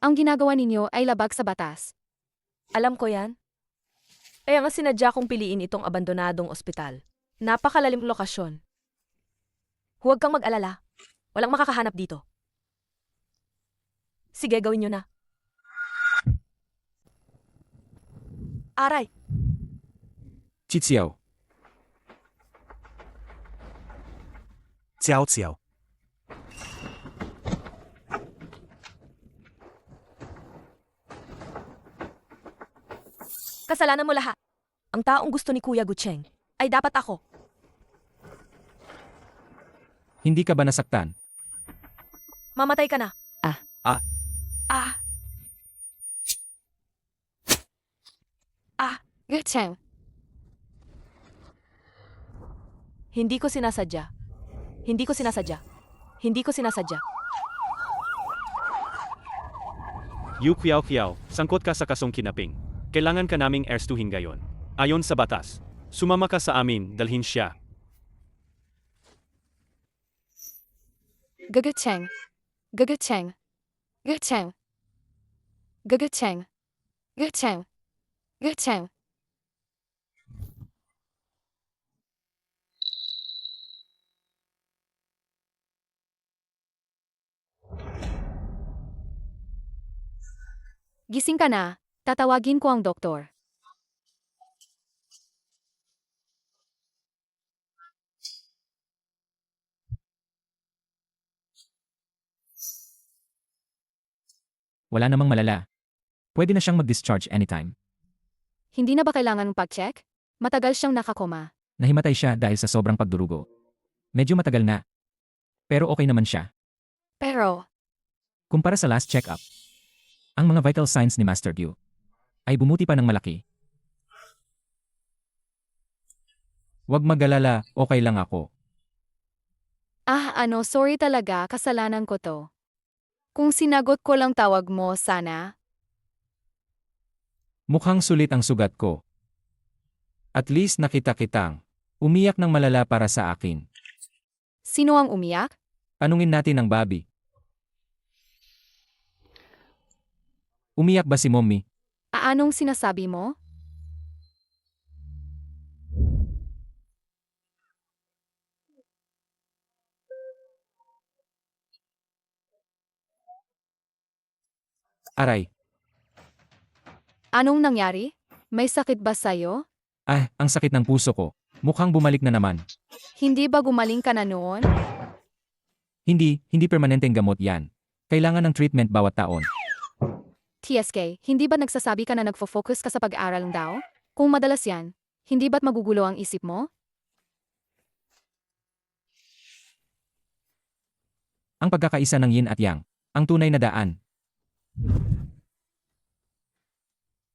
Ang ginagawa ninyo ay labag sa batas. Alam ko yan. Kaya nga sinadya kong piliin itong abandonadong ospital. Napakalalim lokasyon. Huwag kang mag-alala. Walang makakahanap dito. Sige, gawin nyo na. Aray! Chitsiao. Xiao Xiao. Kasalanan mo lahat. Ang taong gusto ni Kuya Gucheng ay dapat ako. Hindi ka ba nasaktan? Mamatay ka na. Ah. Ah. Ah. Ah. Gucheng, Hindi ko sinasadya. Hindi ko sinasadya. Hindi ko sinasadya. Yu Qiao Qiao, sangkot ka sa kasong kinaping. Kailangan ka naming arrestuhin ngayon. Ayon sa batas, sumama ka sa amin, dalhin siya. Gucheng, Gucheng, Gucheng, Gucheng, Gucheng, Gucheng. Gising ka na, tatawagin ko ang doktor. Wala namang malala. Pwede na siyang mag-discharge anytime. Hindi na ba kailangan pag-check? Matagal siyang nakakoma. Nahimatay siya dahil sa sobrang pagdurugo. Medyo matagal na. Pero okay naman siya. Pero, Kumpara sa last check-up, ang mga vital signs ni Master Gu ay bumuti pa ng malaki. Huwag mag-alala, okay lang ako. sorry talaga, kasalanan ko to. Kung sinagot ko lang tawag mo, sana. Mukhang sulit ang sugat ko. At least nakita kitang umiyak ng malala para sa akin. Sino ang umiyak? Tanungin natin ang Bobby. Umiyak ba si Mommy? Anong sinasabi mo? Aray, Anong nangyari? May sakit ba sa'yo? ang sakit ng puso ko. Mukhang bumalik na naman. Hindi ba gumaling ka na noon? Hindi permanenteng gamot yan. Kailangan ng treatment bawat taon. TSK, hindi ba nagsasabi ka na nagfo-focus ka sa pag-aaral daw? Kung madalas yan, hindi ba't magugulo ang isip mo? Ang pagkakaisa ng yin at yang, ang tunay na daan.